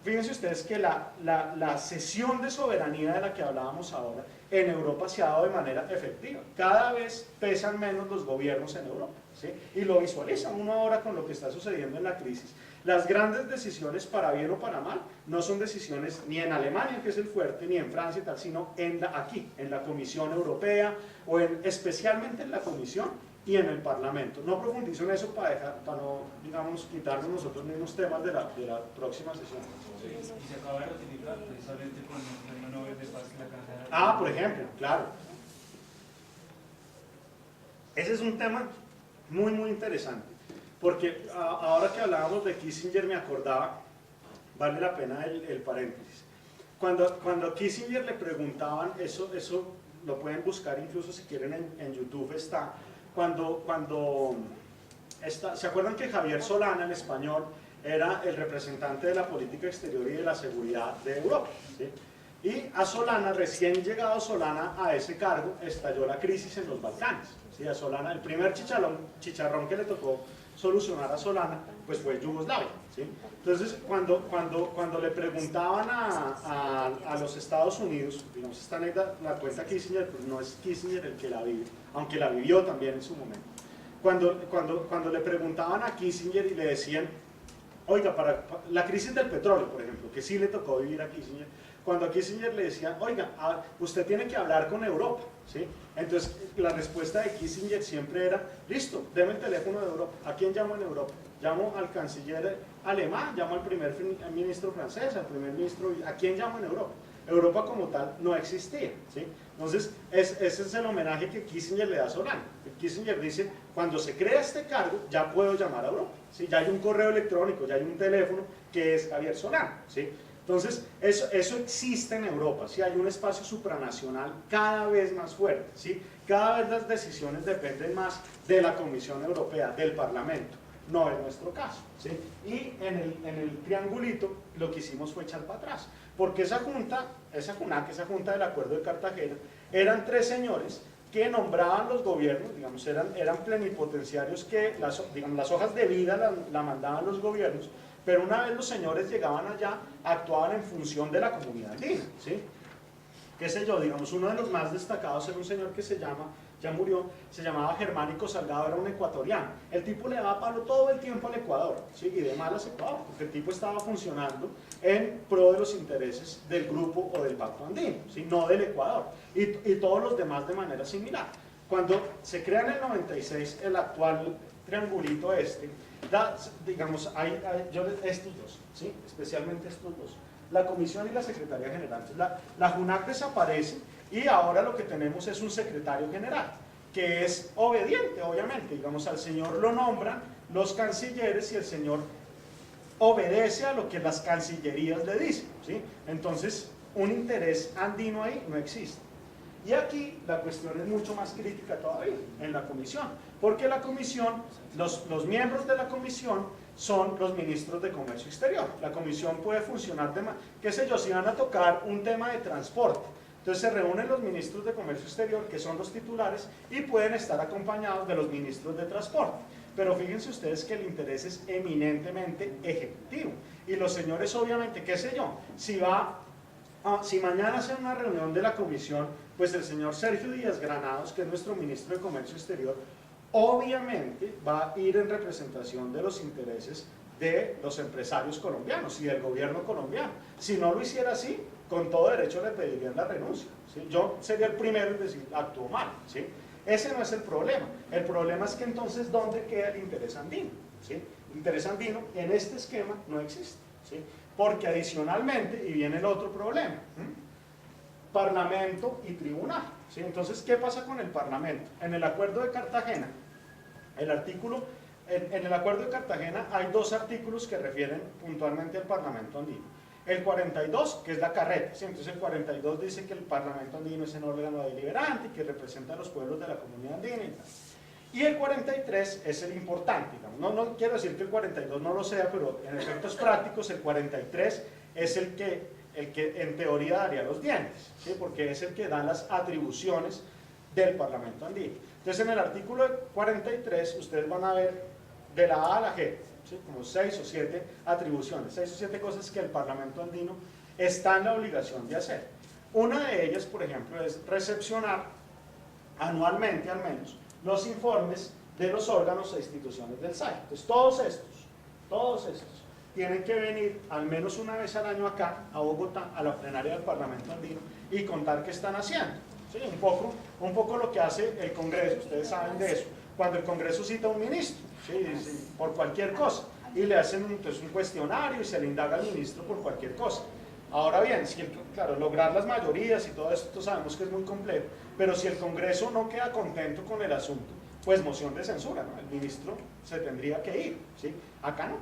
fíjense ustedes que la cesión de soberanía de la que hablábamos ahora en Europa se ha dado de manera efectiva. Cada vez pesan menos los gobiernos en Europa, ¿sí? Y lo visualizan uno ahora con lo que está sucediendo en la crisis. Las grandes decisiones, para bien o para mal, no son decisiones ni en Alemania, que es el fuerte, ni en Francia y tal, sino aquí, en la Comisión Europea, o especialmente en la Comisión y en el Parlamento. No profundizo en eso para no, digamos, quitarnos nosotros mismos temas de la próxima sesión. Sí, y se acaba de ratificar precisamente con el Premio Nobel de Paz que la Caja. Por ejemplo, claro. Ese es un tema muy, muy interesante, porque ahora que hablábamos de Kissinger me acordaba, vale la pena el paréntesis. Cuando a Kissinger le preguntaban, eso lo pueden buscar incluso si quieren en YouTube, está, ¿se acuerdan que Javier Solana, el español, era el representante de la política exterior y de la seguridad de Europa, ¿sí? Y a Solana, recién llegado Solana a ese cargo, estalló la crisis en los Balcanes, ¿sí? A Solana, el primer chicharrón que le tocó solucionar a Solana, pues fue Yugoslavia, ¿sí? Entonces, cuando le preguntaban a los Estados Unidos, digamos, esta anécdota la cuenta Kissinger, pero no es Kissinger el que la vive, aunque la vivió también en su momento. Cuando le preguntaban a Kissinger y le decían, oiga, para la crisis del petróleo, por ejemplo, que sí le tocó vivir a Kissinger, cuando a Kissinger le decían, oiga, usted tiene que hablar con Europa, ¿sí? Entonces, la respuesta de Kissinger siempre era, listo, deme el teléfono de Europa. ¿A quién llamo en Europa? Llamo al canciller alemán, llamo al primer ministro francés, al primer ministro... ¿A quién llamo en Europa? Europa como tal no existía, ¿sí? Entonces, ese es el homenaje que Kissinger le da a Solano. Kissinger dice, cuando se crea este cargo, ya puedo llamar a Europa, ¿sí? Ya hay un correo electrónico, ya hay un teléfono que es Javier Solano, ¿sí? Entonces, eso existe en Europa, ¿sí? Hay un espacio supranacional cada vez más fuerte, ¿sí? Cada vez las decisiones dependen más de la Comisión Europea, del Parlamento, no es nuestro caso, ¿sí? Y en el triangulito lo que hicimos fue echar para atrás, porque esa junta del Acuerdo de Cartagena, eran 3 señores que nombraban los gobiernos, digamos, eran plenipotenciarios que las hojas de vida la mandaban los gobiernos, pero una vez los señores llegaban allá, actuaban en función de la comunidad andina, ¿sí? Qué sé yo, digamos, uno de los más destacados era un señor que ya murió, se llamaba Germánico Salgado, era un ecuatoriano. El tipo le daba palo todo el tiempo al Ecuador, ¿sí? Y de malas Ecuador, porque el tipo estaba funcionando en pro de los intereses del grupo o del Pacto Andino, ¿sí? No del Ecuador, y todos los demás de manera similar. Cuando se crea en el 96 el actual triangulito digamos, estos dos, ¿sí? Especialmente estos dos, la Comisión y la Secretaría General. Entonces, la JUNAC desaparece y ahora lo que tenemos es un secretario general, que es obediente, obviamente, digamos, al señor lo nombran los cancilleres y el señor obedece a lo que las cancillerías le dicen, ¿sí? Entonces, un interés andino ahí no existe. Y aquí la cuestión es mucho más crítica todavía en la comisión, porque la comisión, los miembros de la comisión son los ministros de Comercio Exterior. La comisión puede funcionar, qué sé yo, si van a tocar un tema de transporte, entonces se reúnen los ministros de Comercio Exterior, que son los titulares, y pueden estar acompañados de los ministros de Transporte. Pero fíjense ustedes que el interés es eminentemente ejecutivo. Y los señores, obviamente, qué sé yo, si mañana hacen una reunión de la comisión, pues el señor Sergio Díaz Granados, que es nuestro ministro de Comercio Exterior, obviamente va a ir en representación de los intereses de los empresarios colombianos y del gobierno colombiano. Si no lo hiciera así, con todo derecho le pedirían la renuncia, ¿sí? Yo sería el primero en decir, actuó mal, ¿sí? Ese no es el problema. El problema es que entonces, ¿dónde queda el interés andino? ¿Sí? El interés andino en este esquema no existe, ¿sí? Porque adicionalmente, y viene el otro problema, Parlamento y tribunal, ¿sí? Entonces, ¿qué pasa con el Parlamento? En el Acuerdo de Cartagena, en el Acuerdo de Cartagena hay 2 artículos que refieren puntualmente al Parlamento andino. El 42, que es la carreta, ¿sí? Entonces el 42 dice que el Parlamento andino es un órgano deliberante y que representa a los pueblos de la comunidad andina y tal. Y el 43 es el importante, digamos. No quiero decir que el 42 no lo sea, pero en efectos prácticos el 43 es el que en teoría daría los dientes, ¿sí? Porque es el que da las atribuciones del Parlamento andino. Entonces en el artículo 43 ustedes van a ver de la A a la G, ¿sí? Como 6 o 7 atribuciones, 6 o 7 cosas que el Parlamento andino está en la obligación de hacer. Una de ellas, por ejemplo, es recepcionar anualmente al menos los informes de los órganos e instituciones del SAI. Entonces todos estos tienen que venir al menos una vez al año acá, a Bogotá, a la plenaria del Parlamento andino y contar qué están haciendo, ¿sí? Un poco lo que hace el Congreso, ustedes saben de eso, cuando el Congreso cita a un ministro, ¿sí? Por cualquier cosa, y le hacen entonces un cuestionario y se le indaga al ministro por cualquier cosa. Ahora bien, claro, lograr las mayorías y todo esto sabemos que es muy complejo, pero si el Congreso no queda contento con el asunto, pues moción de censura, ¿no? El ministro se tendría que ir, ¿sí? Acá no.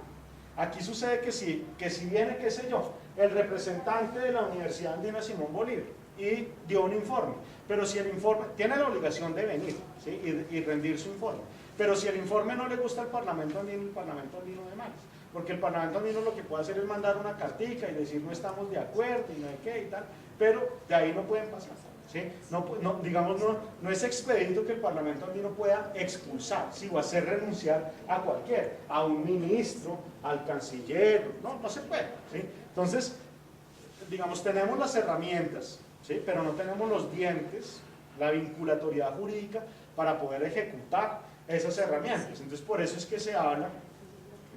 Aquí sucede que si viene, qué sé yo, el representante de la Universidad Andina Simón Bolívar y dio un informe, pero si el informe, tiene la obligación de venir, ¿sí? y rendir su informe, pero si el informe no le gusta al Parlamento andino, el Parlamento andino de malas. Porque el Parlamento andino lo que puede hacer es mandar una cartica y decir no estamos de acuerdo y no hay qué y tal, pero de ahí no pueden pasar, ¿sí? No es expedito que el Parlamento andino pueda expulsar, ¿sí? O hacer renunciar a a un ministro, al canciller, no se puede, ¿sí? Entonces, digamos, tenemos las herramientas, ¿sí? Pero no tenemos los dientes, la vinculatoriedad jurídica para poder ejecutar esas herramientas. Entonces, por eso es que se habla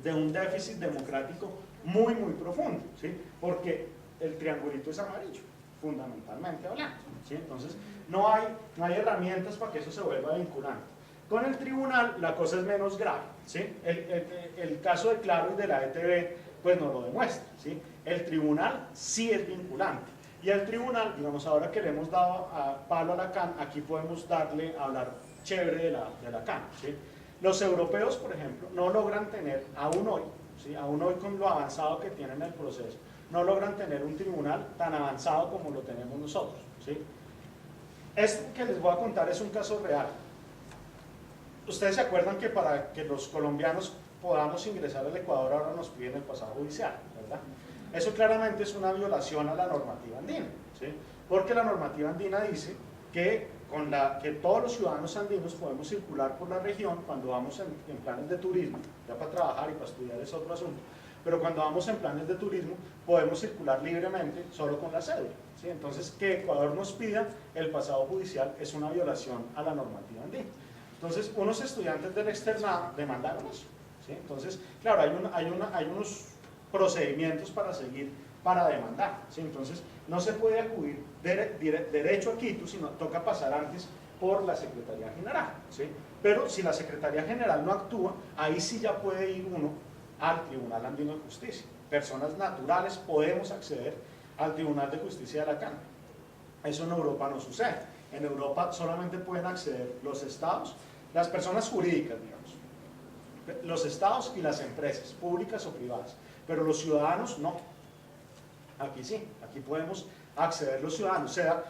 de un déficit democrático muy, muy profundo, ¿sí? Porque el triangulito es amarillo, fundamentalmente hablando, ¿sí? Entonces no hay herramientas para que eso se vuelva vinculante. Con el tribunal la cosa es menos grave, ¿sí? El caso de Claro y de la ETB pues nos lo demuestra, ¿sí? El tribunal sí es vinculante. Y el tribunal, digamos, ahora que le hemos dado palo a la CAN, aquí podemos hablar chévere de la CAN, ¿sí? Los europeos, por ejemplo, no logran tener, aún hoy, ¿sí? Aún hoy con lo avanzado que tienen el proceso, no logran tener un tribunal tan avanzado como lo tenemos nosotros, ¿sí? Esto que les voy a contar es un caso real. Ustedes se acuerdan que para que los colombianos podamos ingresar al Ecuador ahora nos piden el pasado judicial, ¿verdad? Eso claramente es una violación a la normativa andina, ¿sí? Porque la normativa andina dice que todos los ciudadanos andinos podemos circular por la región cuando vamos en planes de turismo, ya para trabajar y para estudiar es otro asunto, pero cuando vamos en planes de turismo podemos circular libremente solo con la cédula, ¿sí? Entonces que Ecuador nos pida el pasado judicial es una violación a la normativa andina. Entonces unos estudiantes del externado demandaron eso, ¿sí? Entonces claro, hay unos procedimientos para seguir para demandar, ¿sí? Entonces no se puede acudir derecho a Quito, sino toca pasar antes por la Secretaría General, ¿sí? Pero si la Secretaría General no actúa, ahí sí ya puede ir uno al Tribunal Andino de Justicia. Personas naturales podemos acceder al Tribunal de Justicia de la CAN. Eso en Europa no sucede. En Europa solamente pueden acceder los estados, las personas jurídicas, digamos, los estados y las empresas, públicas o privadas, pero los ciudadanos no. Aquí sí, aquí podemos acceder los ciudadanos. O sea,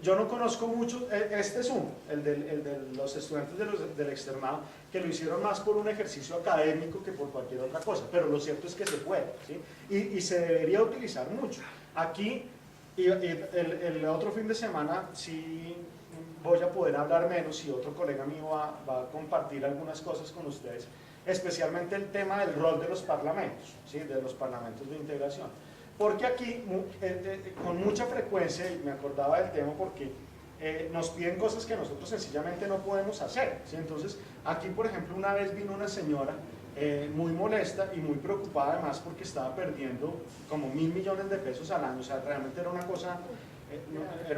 yo no conozco mucho, este es uno, el de los estudiantes del externado, que lo hicieron más por un ejercicio académico que por cualquier otra cosa, pero lo cierto es que se puede, ¿sí? Y se debería utilizar mucho. Aquí, y el otro fin de semana, sí voy a poder hablar menos y otro colega mío va a compartir algunas cosas con ustedes, especialmente el tema del rol de los parlamentos, ¿sí? De los parlamentos de integración. Porque aquí, con mucha frecuencia, y me acordaba del tema porque nos piden cosas que nosotros sencillamente no podemos hacer, ¿sí? Entonces, aquí, por ejemplo, una vez vino una señora muy molesta y muy preocupada además porque estaba perdiendo como 1.000 millones de pesos al año, o sea, realmente era una cosa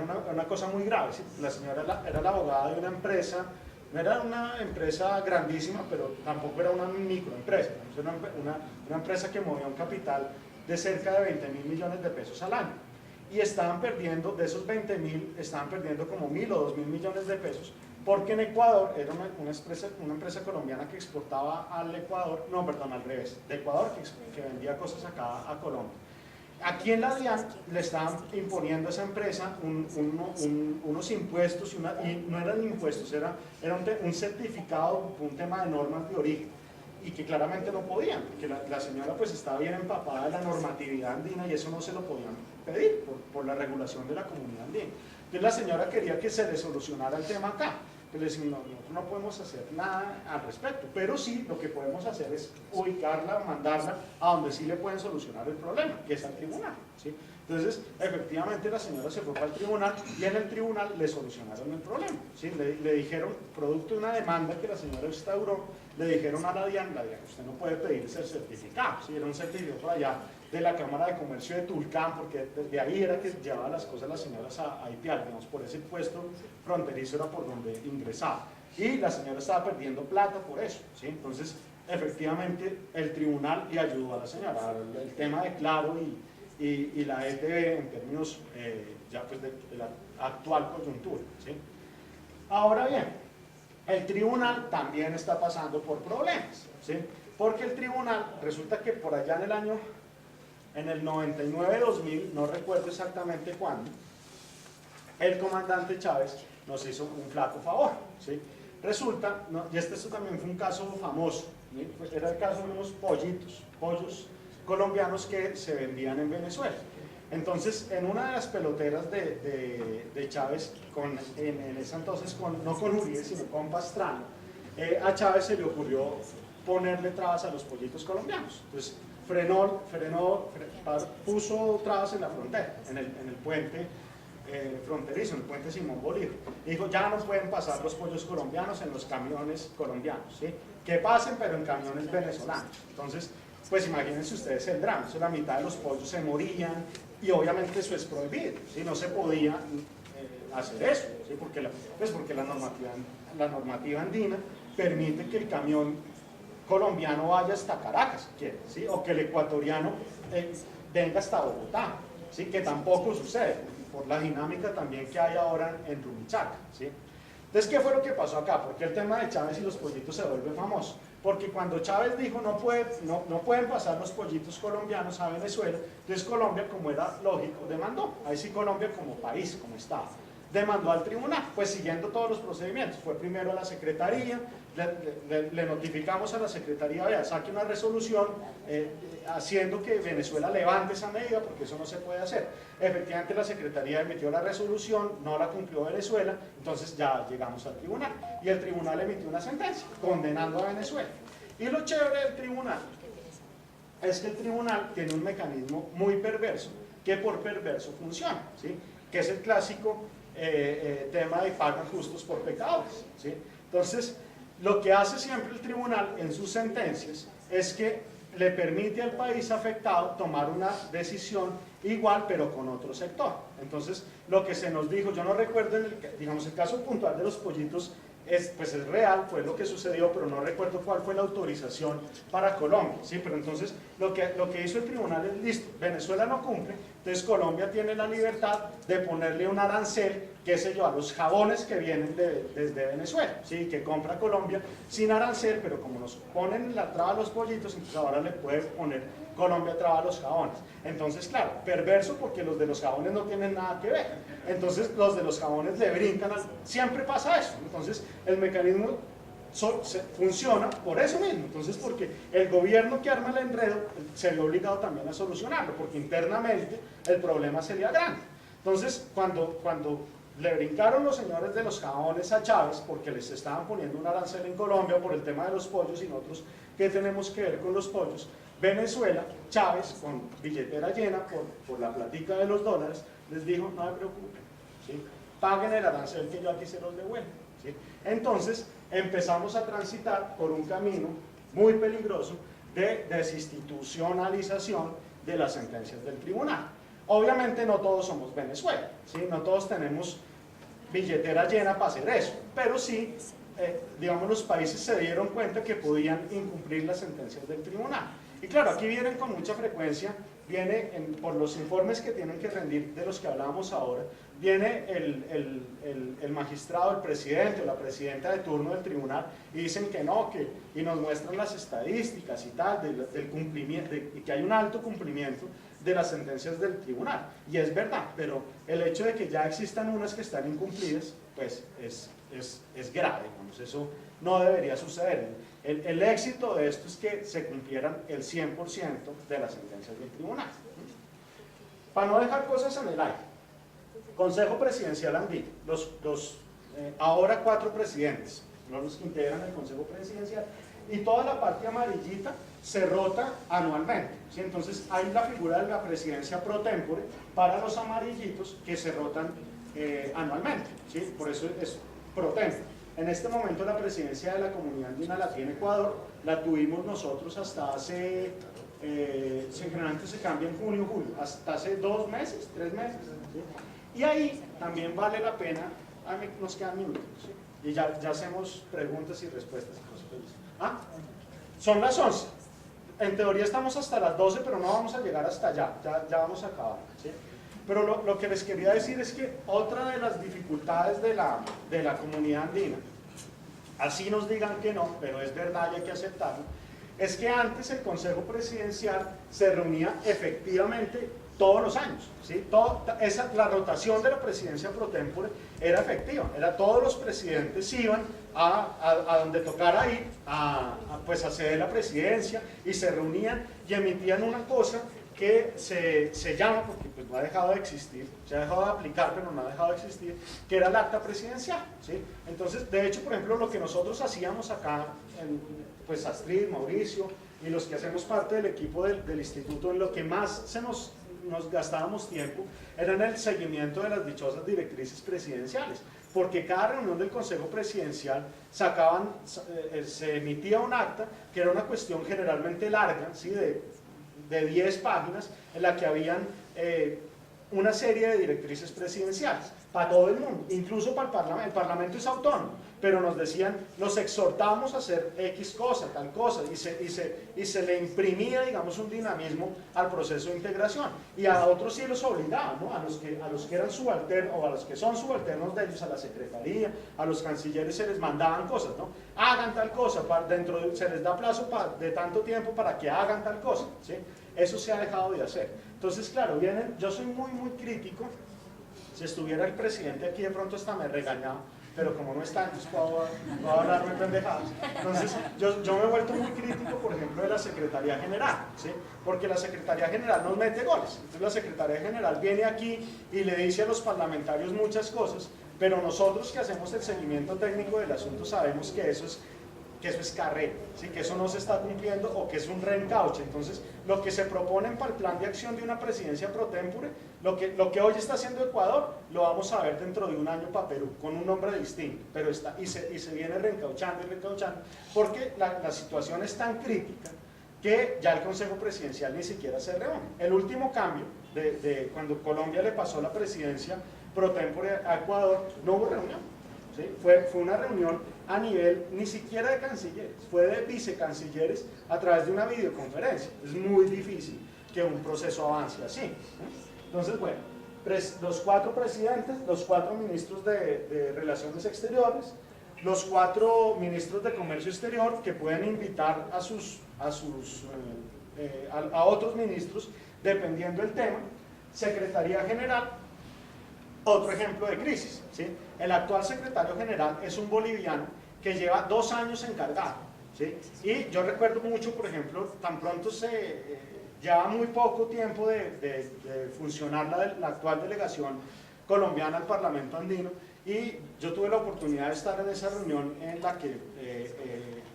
una muy grave, ¿sí? La señora era la abogada de una empresa, no era una empresa grandísima, pero tampoco era una microempresa, era una empresa que movía un capital de cerca de 20.000 millones de pesos al año. Y estaban perdiendo, de esos 20.000, estaban perdiendo como 1.000 o 2.000 millones de pesos, porque en Ecuador era una empresa colombiana que exportaba al Ecuador, no, perdón, al revés, de Ecuador que vendía cosas acá a Colombia. Aquí en la DIAN le estaban imponiendo a esa empresa unos impuestos, y no eran impuestos, era un certificado, un tema de normas de origen, y que claramente no podían, porque la señora pues estaba bien empapada de la normatividad andina y eso no se lo podían pedir por la regulación de la comunidad andina. Entonces la señora quería que se le solucionara el tema acá. Entonces le decimos, nosotros no podemos hacer nada al respecto, pero sí lo que podemos hacer es ubicarla, mandarla a donde sí le pueden solucionar el problema, que es al tribunal, ¿sí? Entonces, efectivamente la señora se fue para el tribunal y en el tribunal le solucionaron el problema, ¿sí? Le dijeron, producto de una demanda que la señora instauró, le dijeron a la DIAN, usted no puede pedir ese certificado, ¿sí? Era un certificado por allá de la Cámara de Comercio de Tulcán, porque de ahí era que llevaba las cosas las señoras a Ipial, digamos, por ese puesto fronterizo era por donde ingresaba. Y la señora estaba perdiendo plata por eso, ¿sí? Entonces, efectivamente, el tribunal le ayudó a la señora. El tema de Claro y la ETB en términos ya pues de la actual coyuntura, ¿sí? Ahora bien, el tribunal también está pasando por problemas, ¿sí? Porque el tribunal, resulta que por allá en el 99-2000, no recuerdo exactamente cuándo, el comandante Chávez nos hizo un flaco favor, ¿sí? Resulta, y esto también fue un caso famoso, ¿sí? Pues era el caso de unos pollos colombianos que se vendían en Venezuela. Entonces, en una de las peloteras de Chávez, en ese entonces, no con Uribe, sino con Pastrana, a Chávez se le ocurrió ponerle trabas a los pollitos colombianos. Entonces, puso trabas en la frontera, en el puente fronterizo, en el puente Simón Bolívar. Y dijo, ya no pueden pasar los pollos colombianos en los camiones colombianos, ¿sí? Que pasen, pero en camiones venezolanos. Entonces, pues imagínense ustedes el drama, eso, la mitad de los pollos se morían, y obviamente eso es prohibido, ¿sí? No se podía hacer eso, ¿sí? Porque la normativa andina permite que el camión colombiano vaya hasta Caracas, si quiere, ¿sí? O que el ecuatoriano venga hasta Bogotá, ¿sí? Que tampoco sucede, por la dinámica también que hay ahora en Rumichaca, ¿sí? Entonces, ¿qué fue lo que pasó acá? Porque el tema de Chávez y los pollitos se vuelve famoso. Porque cuando Chávez dijo no pueden pasar los pollitos colombianos a Venezuela, entonces Colombia, como era lógico, demandó. Ahí sí Colombia como país, como Estado, demandó al tribunal, pues siguiendo todos los procedimientos. Fue primero a la Secretaría, le notificamos a la Secretaría, vea, saque una resolución haciendo que Venezuela levante esa medida, porque eso no se puede hacer. Efectivamente la Secretaría emitió la resolución, no la cumplió Venezuela, entonces ya llegamos al tribunal, y el tribunal emitió una sentencia condenando a Venezuela. Y lo chévere del tribunal es que el tribunal tiene un mecanismo muy perverso, que por perverso funciona, ¿sí? Que es el clásico tema de pagan justos por pecadores, ¿sí? Entonces, lo que hace siempre el tribunal en sus sentencias es que le permite al país afectado tomar una decisión igual pero con otro sector. Entonces, lo que se nos dijo, yo no recuerdo, digamos, el caso puntual de los pollitos pues es real, fue lo que sucedió, pero no recuerdo cuál fue la autorización para Colombia, ¿sí? Pero entonces lo que hizo el tribunal es, listo, Venezuela no cumple, entonces Colombia tiene la libertad de ponerle un arancel, qué sé yo, a los jabones que vienen desde Venezuela, ¿sí? Que compra Colombia sin arancel, pero como nos ponen la traba a los pollitos, entonces ahora le puede poner Colombia traba a los jabones. Entonces, claro, perverso porque los de los jabones no tienen nada que ver. Entonces, los de los jabones le brincan, siempre pasa eso. Entonces, el mecanismo funciona por eso mismo. Entonces, porque el gobierno que arma el enredo se ve obligado también a solucionarlo, porque internamente el problema sería grande. Entonces, cuando le brincaron los señores de los jabones a Chávez, porque les estaban poniendo un arancel en Colombia por el tema de los pollos, y nosotros, ¿qué tenemos que ver con los pollos? Venezuela, Chávez, con billetera llena por la platica de los dólares, les dijo, no se preocupen, ¿sí? Paguen el arancel que yo aquí se los devuelvo, ¿sí? Entonces empezamos a transitar por un camino muy peligroso de desinstitucionalización de las sentencias del tribunal. Obviamente no todos somos Venezuela, ¿sí? No todos tenemos billetera llena para hacer eso, pero sí, digamos, los países se dieron cuenta que podían incumplir las sentencias del tribunal. Y claro, aquí vienen con mucha frecuencia, por los informes que tienen que rendir, de los que hablábamos ahora, viene el magistrado, el presidente o la presidenta de turno del tribunal, y dicen que no, y nos muestran las estadísticas y tal, del cumplimiento, y que hay un alto cumplimiento de las sentencias del tribunal. Y es verdad, pero el hecho de que ya existan unas que están incumplidas, pues es grave, digamos, eso no debería suceder. El éxito de esto es que se cumplieran el 100% de las sentencias del tribunal. Para no dejar cosas en el aire, Consejo Presidencial Andino, ahora 4 presidentes, los que integran el Consejo Presidencial, y toda la parte amarillita se rota anualmente, ¿sí? Entonces hay la figura de la presidencia pro tempore para los amarillitos que se rotan anualmente, ¿sí? Por eso es pro tempore. En este momento la presidencia de la Comunidad Andina la tiene Ecuador, la tuvimos nosotros hasta hace, generalmente se cambia en junio, julio, hasta hace 2 meses, 3 meses, ¿sí? Y ahí también vale la pena, nos quedan minutos, ¿sí? Y ya hacemos preguntas y respuestas y cosas así. ¿Ah? Son las 11, en teoría estamos hasta las 12, pero no vamos a llegar hasta allá, ya vamos a acabar, ¿sí? Pero lo que les quería decir es que otra de las dificultades de la comunidad andina, así nos digan que no, pero es verdad y hay que aceptarlo, es que antes el Consejo Presidencial se reunía efectivamente todos los años, ¿sí? La rotación de la presidencia pro tempore era efectiva, todos los presidentes iban a donde tocara ir, pues a ceder la presidencia, y se reunían y emitían una cosa que se llama, porque pues no ha dejado de existir, se ha dejado de aplicar, pero no ha dejado de existir, que era el acta presidencial, ¿sí? Entonces, de hecho, por ejemplo, lo que nosotros hacíamos acá, pues Astrid, Mauricio, y los que hacemos parte del equipo del instituto, en lo que más nos gastábamos tiempo, era en el seguimiento de las dichosas directrices presidenciales. porque cada reunión del Consejo Presidencial se emitía un acta que era una cuestión generalmente larga, ¿sí? de 10 páginas, en la que habían una serie de directrices presidenciales para todo el mundo, incluso para el Parlamento. El Parlamento es autónomo, pero nos decían, los exhortamos a hacer X cosa, tal cosa, y se le imprimía, digamos, un dinamismo al proceso de integración, y a otros sí los obligaban, ¿no? a los que eran subalternos, o a los que son subalternos de ellos, a la secretaría, a los cancilleres se les mandaban cosas, ¿no? Hagan tal cosa, se les da plazo de tanto tiempo para que hagan tal cosa, ¿sí? Eso se ha dejado de hacer. Entonces, claro, yo soy muy, muy crítico. Si estuviera el presidente aquí, de pronto hasta me regañaba, pero como no está, entonces puedo hablarme pendejadas. Entonces, yo me he vuelto muy crítico, por ejemplo, de la Secretaría General, ¿sí? Porque la Secretaría General nos mete goles. Entonces, la Secretaría General viene aquí y le dice a los parlamentarios muchas cosas, pero nosotros que hacemos el seguimiento técnico del asunto sabemos que eso es carrera, ¿sí? Que eso no se está cumpliendo o que es un reencauche. Entonces, lo que se proponen para el plan de acción de una presidencia pro tempore, lo que hoy está haciendo Ecuador, lo vamos a ver dentro de un año para Perú, con un nombre distinto, pero se viene reencauchando y reencauchando, porque la situación es tan crítica que ya el Consejo Presidencial ni siquiera se reúne. El último cambio, de cuando Colombia le pasó la presidencia pro tempore a Ecuador, no hubo reunión, ¿sí? Fue una reunión a nivel ni siquiera de cancilleres, fue de vicecancilleres a través de una videoconferencia. Es muy difícil que un proceso avance así, ¿sí? Entonces, bueno, los 4 presidentes, los 4 ministros de Relaciones Exteriores, los 4 ministros de Comercio Exterior, que pueden invitar a otros ministros dependiendo del tema, Secretaría General. Otro ejemplo de crisis, ¿sí? El actual secretario general es un boliviano que lleva 2 años encargado, ¿sí? Y yo recuerdo mucho, por ejemplo, tan pronto lleva muy poco tiempo de funcionar la actual delegación colombiana al Parlamento Andino, y yo tuve la oportunidad de estar en esa reunión en la que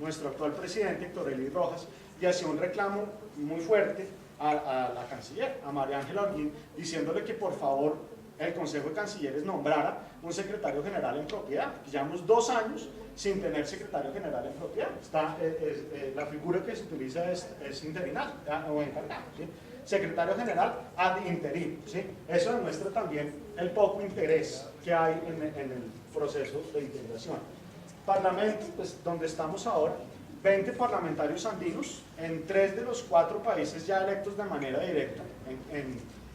nuestro actual presidente, Héctor Eli Rojas, le hacía un reclamo muy fuerte a la canciller, a María Ángela Holguín, diciéndole que por favor el Consejo de Cancilleres nombrara un secretario general en propiedad. Llevamos 2 años sin tener secretario general en propiedad. La figura que se utiliza es interinal o encargado, ¿sí? Secretario general ad interim, ¿sí? Eso demuestra también el poco interés que hay en el proceso de integración. Parlamento, pues donde estamos ahora, 20 parlamentarios andinos en 3 de los 4 países ya electos de manera directa,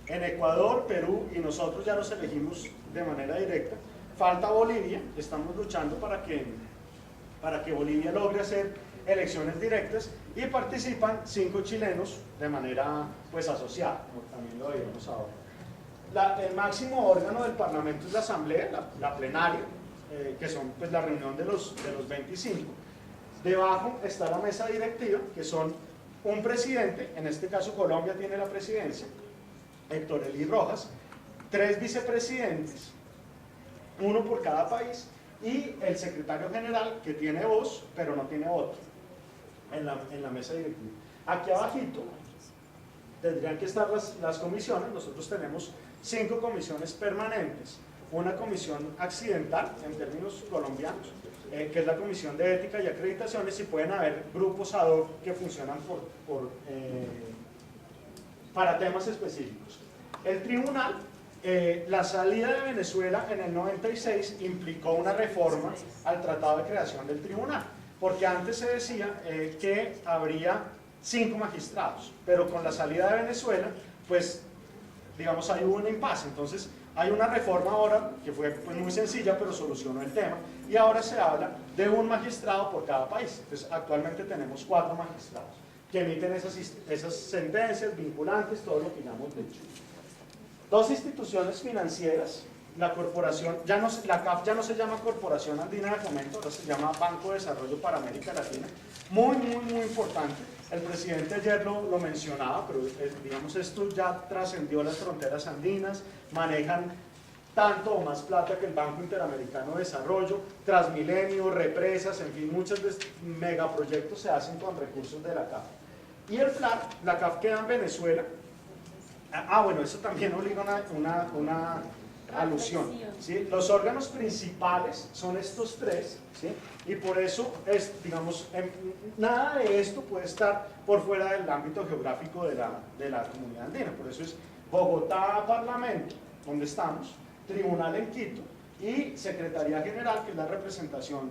en Ecuador, Perú, y nosotros ya los elegimos de manera directa. Falta Bolivia, estamos luchando para que Bolivia logre hacer elecciones directas, y participan 5 chilenos de manera pues asociada, como también lo veíamos ahora. El máximo órgano del Parlamento es la Asamblea, la plenaria, que son pues la reunión de los 25. Debajo está la mesa directiva, que son un presidente, en este caso Colombia tiene la presidencia, Héctor Eli Rojas, 3 vicepresidentes, 1 por cada país, y el secretario general, que tiene voz, pero no tiene voto en la mesa directiva. Aquí abajito tendrían que estar las comisiones. Nosotros tenemos 5 comisiones permanentes, una comisión accidental en términos colombianos, que es la Comisión de Ética y Acreditaciones, y pueden haber grupos ad hoc que funcionan para temas específicos. El tribunal, la salida de Venezuela en el 96 implicó una reforma al Tratado de Creación del Tribunal, porque antes se decía que habría 5 magistrados, pero con la salida de Venezuela, pues, digamos, hay un impasse. Entonces, hay una reforma ahora que fue pues, muy sencilla, pero solucionó el tema, y ahora se habla de un magistrado por cada país. Entonces, actualmente tenemos 4 magistrados que emiten esas sentencias vinculantes, todo lo que ya hemos dicho. 2 instituciones financieras, la corporación, la CAF ya no se llama Corporación Andina de Fomento, ahora se llama Banco de Desarrollo para América Latina, muy importante. El presidente ayer lo mencionaba, pero digamos esto ya trascendió las fronteras andinas, manejan tanto o más plata que el Banco Interamericano de Desarrollo, Transmilenio, represas, en fin, muchos megaproyectos se hacen con recursos de la CAF. Y el FLAC, la CAF queda en Venezuela. Bueno, eso también obliga alusión. ¿Sí? Los órganos principales son estos tres, ¿sí? Y por eso es, digamos, nada de esto puede estar por fuera del ámbito geográfico de la comunidad andina. Por eso es Bogotá, Parlamento, donde estamos, Tribunal en Quito y Secretaría General, que es la representación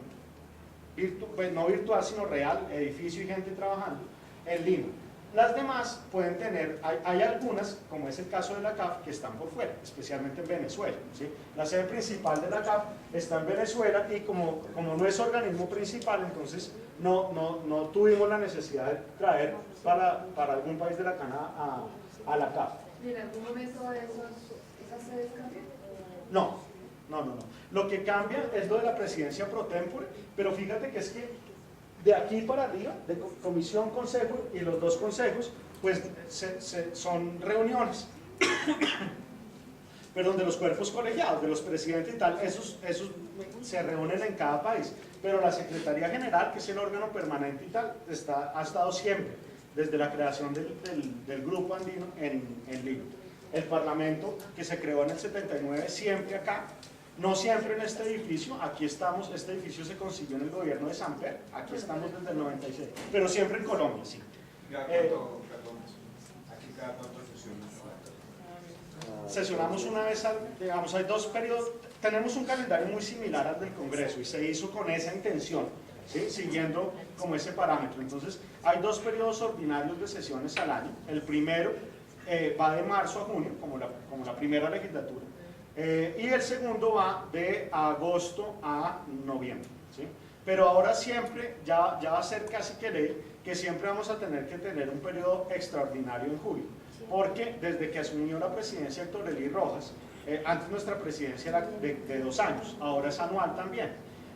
pues no virtual sino real, edificio y gente trabajando, en Lima. Las demás pueden tener, hay algunas, como es el caso de la CAF, que están por fuera, especialmente en Venezuela, ¿sí? La sede principal de la CAF está en Venezuela y como no es organismo principal, entonces no tuvimos la necesidad de traer para algún país de la Cana a la CAF. ¿Y en algún momento esas sedes cambian? No. Lo que cambia es lo de la presidencia pro tempore, pero fíjate que es que de aquí para arriba, de comisión, consejo y los dos consejos, pues son reuniones, perdón, de los cuerpos colegiados, de los presidentes y tal, esos se reúnen en cada país, pero la Secretaría General, que es el órgano permanente y tal, ha estado siempre, desde la creación del grupo andino en Lima. El Parlamento, que se creó en el 79, siempre acá. No siempre en este edificio, aquí estamos, este edificio se consiguió en el gobierno de Samper, aquí estamos desde el 96, pero siempre en Colombia, sí. Aquí cada cuánto sesiones. Sesionamos una vez, digamos, hay dos periodos, tenemos un calendario muy similar al del Congreso y se hizo con esa intención, ¿sí? Siguiendo como ese parámetro. Entonces, hay dos periodos ordinarios de sesiones al año. El primero va de marzo a junio, como la primera legislatura. Y el segundo va de agosto a noviembre, ¿sí? Pero ahora siempre, ya va a ser casi que ley, que siempre vamos a tener que tener un periodo extraordinario en julio, porque desde que asumió la presidencia Héctor Elí Rojas, antes nuestra presidencia era de 2 años, ahora es anual también,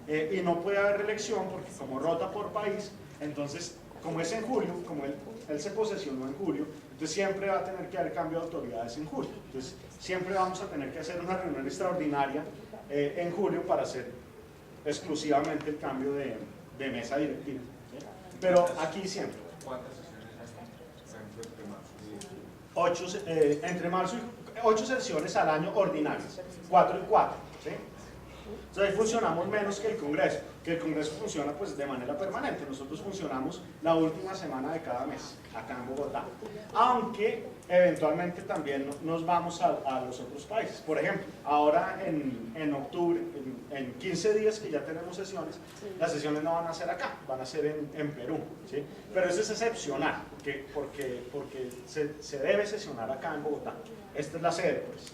y no puede haber reelección porque como rota por país, entonces como es en julio, como él se posesionó en julio, entonces siempre va a tener que haber cambio de autoridades en julio. Entonces siempre vamos a tener que hacer una reunión extraordinaria en julio para hacer exclusivamente el cambio de mesa directiva, ¿sí? Pero aquí siempre. ¿Cuántas sesiones hay, por ejemplo, entre marzo y 8 sesiones al año ordinarias, 4 y 4, ¿sí? Entonces ahí funcionamos menos que el Congreso funciona pues de manera permanente. Nosotros funcionamos la última semana de cada mes acá en Bogotá, aunque eventualmente también nos vamos a los otros países. Por ejemplo, ahora en octubre, en 15 días que ya tenemos sesiones, las sesiones no van a ser acá, van a ser en Perú, ¿sí? Pero eso es excepcional, porque se debe sesionar acá en Bogotá. Esta es la sede, pues.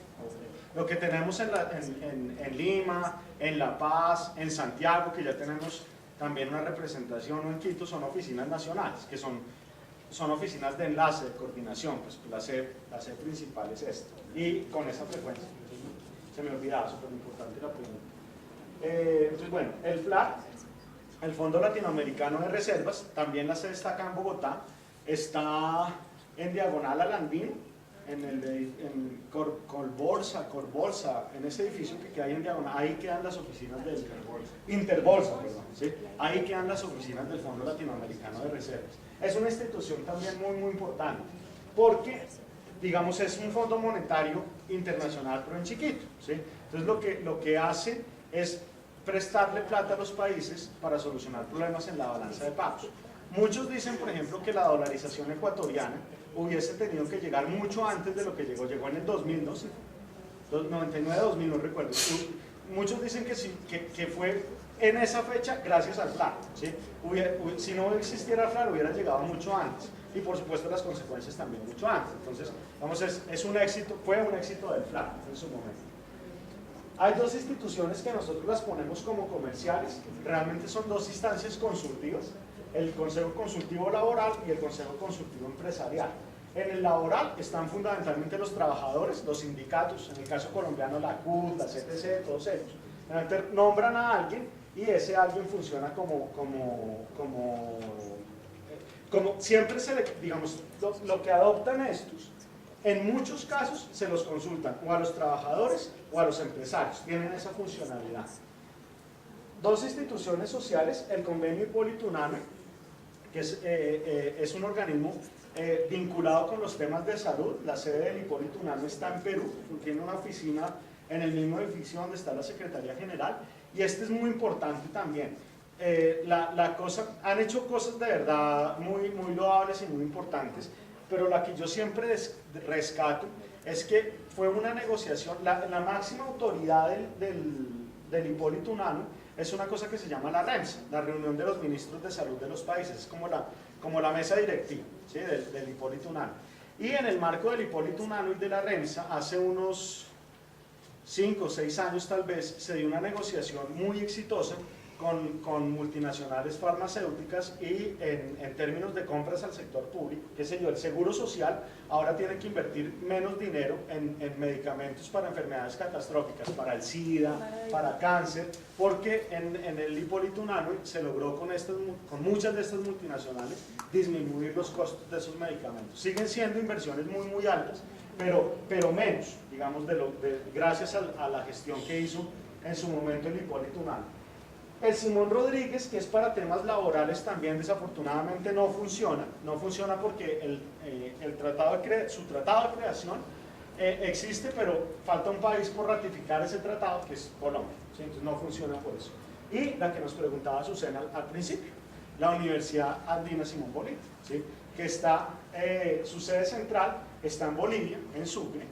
Lo que tenemos en Lima, en La Paz, en Santiago, que ya tenemos también una representación, o en Quito, son oficinas nacionales, que son oficinas de enlace, de coordinación, pues la sede principal es esta, y con esa frecuencia. Se me olvidaba, súper importante la pregunta. Entonces, bueno, el FLAC, el Fondo Latinoamericano de Reservas, también la sede está acá en Bogotá, está en diagonal al Andino, en Corbolsa, en ese edificio que hay en diagonal, ahí quedan las oficinas del Interbolsa, perdón, ¿sí? Ahí quedan las oficinas del Fondo Latinoamericano de Reservas. Es una institución también muy, muy importante, porque, digamos, es un fondo monetario internacional, pero en chiquito, ¿sí? Entonces lo que hace es prestarle plata a los países para solucionar problemas en la balanza de pagos. Muchos dicen, por ejemplo, que la dolarización ecuatoriana hubiese tenido que llegar mucho antes de lo que llegó en el 2000, no sé, 99-2000, no recuerdo. Muchos dicen que sí, que fue en esa fecha gracias al FLAC, ¿sí? Si no existiera el FLAC hubiera llegado mucho antes, y por supuesto las consecuencias también mucho antes. Entonces, vamos, es un éxito, fue un éxito del FLAC en su momento. Hay dos instituciones que nosotros las ponemos como comerciales, realmente son dos instancias consultivas, el Consejo Consultivo Laboral y el Consejo Consultivo Empresarial. En el laboral están fundamentalmente los trabajadores, los sindicatos, en el caso colombiano la CUT, la CTC, todos ellos. Nombran a alguien y ese alguien funciona como siempre digamos, lo que adoptan estos, en muchos casos se los consultan o a los trabajadores o a los empresarios, tienen esa funcionalidad. Dos instituciones sociales, el Convenio Hipólito Unanue, que es un organismo vinculado con los temas de salud. La sede del Hipólito Unanue está en Perú, tiene una oficina en el mismo edificio donde está la Secretaría General, y este es muy importante también. Han hecho cosas de verdad muy loables y muy importantes, pero la que yo siempre rescato es que fue una negociación, la máxima autoridad del Hipólito Unanue es una cosa que se llama la REMSA, la Reunión de los Ministros de Salud de los Países, es como la mesa directiva, ¿sí? del Hipólito Unanue. Y en el marco del Hipólito Unanue y de la REMSA, hace unos 5 o 6 años tal vez, se dio una negociación muy exitosa con multinacionales farmacéuticas y en términos de compras al sector público, qué sé yo, el Seguro Social ahora tiene que invertir menos dinero en medicamentos para enfermedades catastróficas, para el SIDA, para cáncer, porque en el Hipólito Unanue se logró con muchas de estas multinacionales disminuir los costos de esos medicamentos. Siguen siendo inversiones muy altas, pero menos, digamos, gracias a la gestión que hizo en su momento el Hipólito Unanue. El Simón Rodríguez, que es para temas laborales también, desafortunadamente no funciona porque su tratado de creación existe, pero falta un país por ratificar ese tratado, que es Colombia, ¿sí? Entonces no funciona por eso. Y la que nos preguntaba Susana al principio, la Universidad Andina Simón Bolívar, ¿sí? Que está, su sede central está en Bolivia, en Sucre,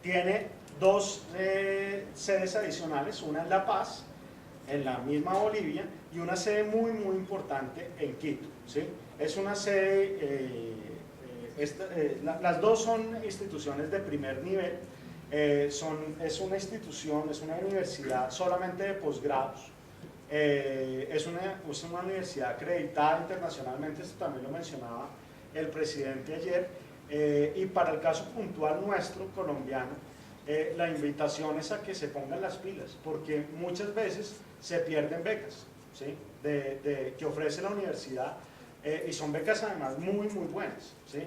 tiene 2 sedes adicionales, una en La Paz, en la misma Bolivia, y una sede muy importante en Quito, ¿sí? Es una sede, las dos son instituciones de primer nivel, es una institución, es una universidad solamente de posgrados, es una universidad acreditada internacionalmente, esto también lo mencionaba el presidente ayer, y para el caso puntual nuestro, colombiano, la invitación es a que se pongan las pilas, porque muchas veces se pierden becas, ¿sí? que ofrece la universidad, y son becas además muy buenas, ¿sí?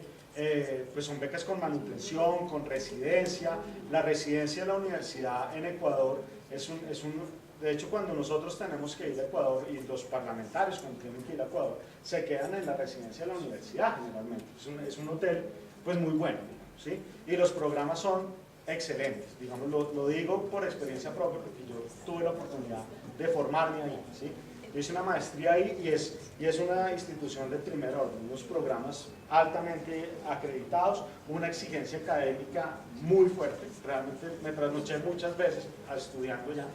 Pues son becas con manutención, con residencia. La residencia de la universidad en Ecuador de hecho, cuando nosotros tenemos que ir a Ecuador, y los parlamentarios cuando tienen que ir a Ecuador, se quedan en la residencia de la universidad generalmente. Es un hotel pues muy bueno, ¿sí? Y los programas son excelentes, digamos, lo digo por experiencia propia, porque yo tuve la oportunidad de formarme ahí, ¿sí? Yo hice una maestría ahí y es una institución de primer orden, unos programas altamente acreditados, una exigencia académica muy fuerte, realmente me trasnoché muchas veces estudiando ya,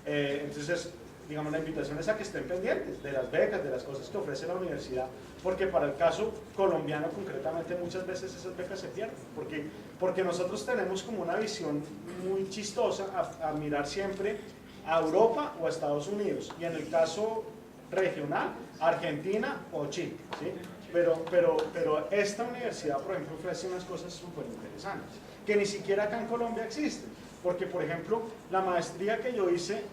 entonces digamos la invitación es a que estén pendientes de las becas, de las cosas que ofrece la universidad, porque para el caso colombiano concretamente muchas veces esas becas se pierden, porque nosotros tenemos como una visión muy chistosa a mirar siempre a Europa o a Estados Unidos, y en el caso regional, Argentina o Chile, ¿sí? Pero esta universidad, por ejemplo, ofrece unas cosas súper interesantes, que ni siquiera acá en Colombia existen, porque por ejemplo, la maestría que yo hice,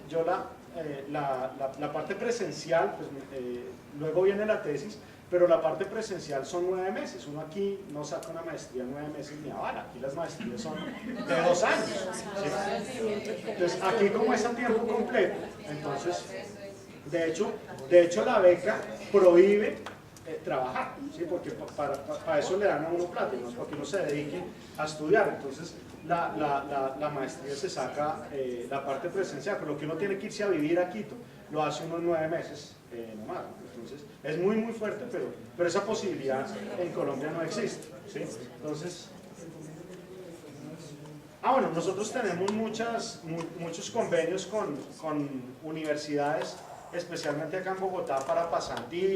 la parte presencial, pues, luego viene la tesis, pero la parte presencial son 9 meses. Uno aquí no saca una maestría 9 meses ni a bala, aquí las maestrías son de 2 años, ¿sí? Entonces aquí como es a tiempo completo, entonces de hecho la beca prohíbe trabajar, ¿sí? Porque para eso le dan a uno plata, no es para que uno se dedique a estudiar. Entonces la maestría se saca la parte presencial, pero lo que uno tiene que irse a vivir a Quito lo hace unos 9 meses nomás. Entonces es muy fuerte, pero esa posibilidad en Colombia no existe, ¿sí? Entonces, bueno, nosotros tenemos muchos convenios con universidades, especialmente acá en Bogotá, para pasantías.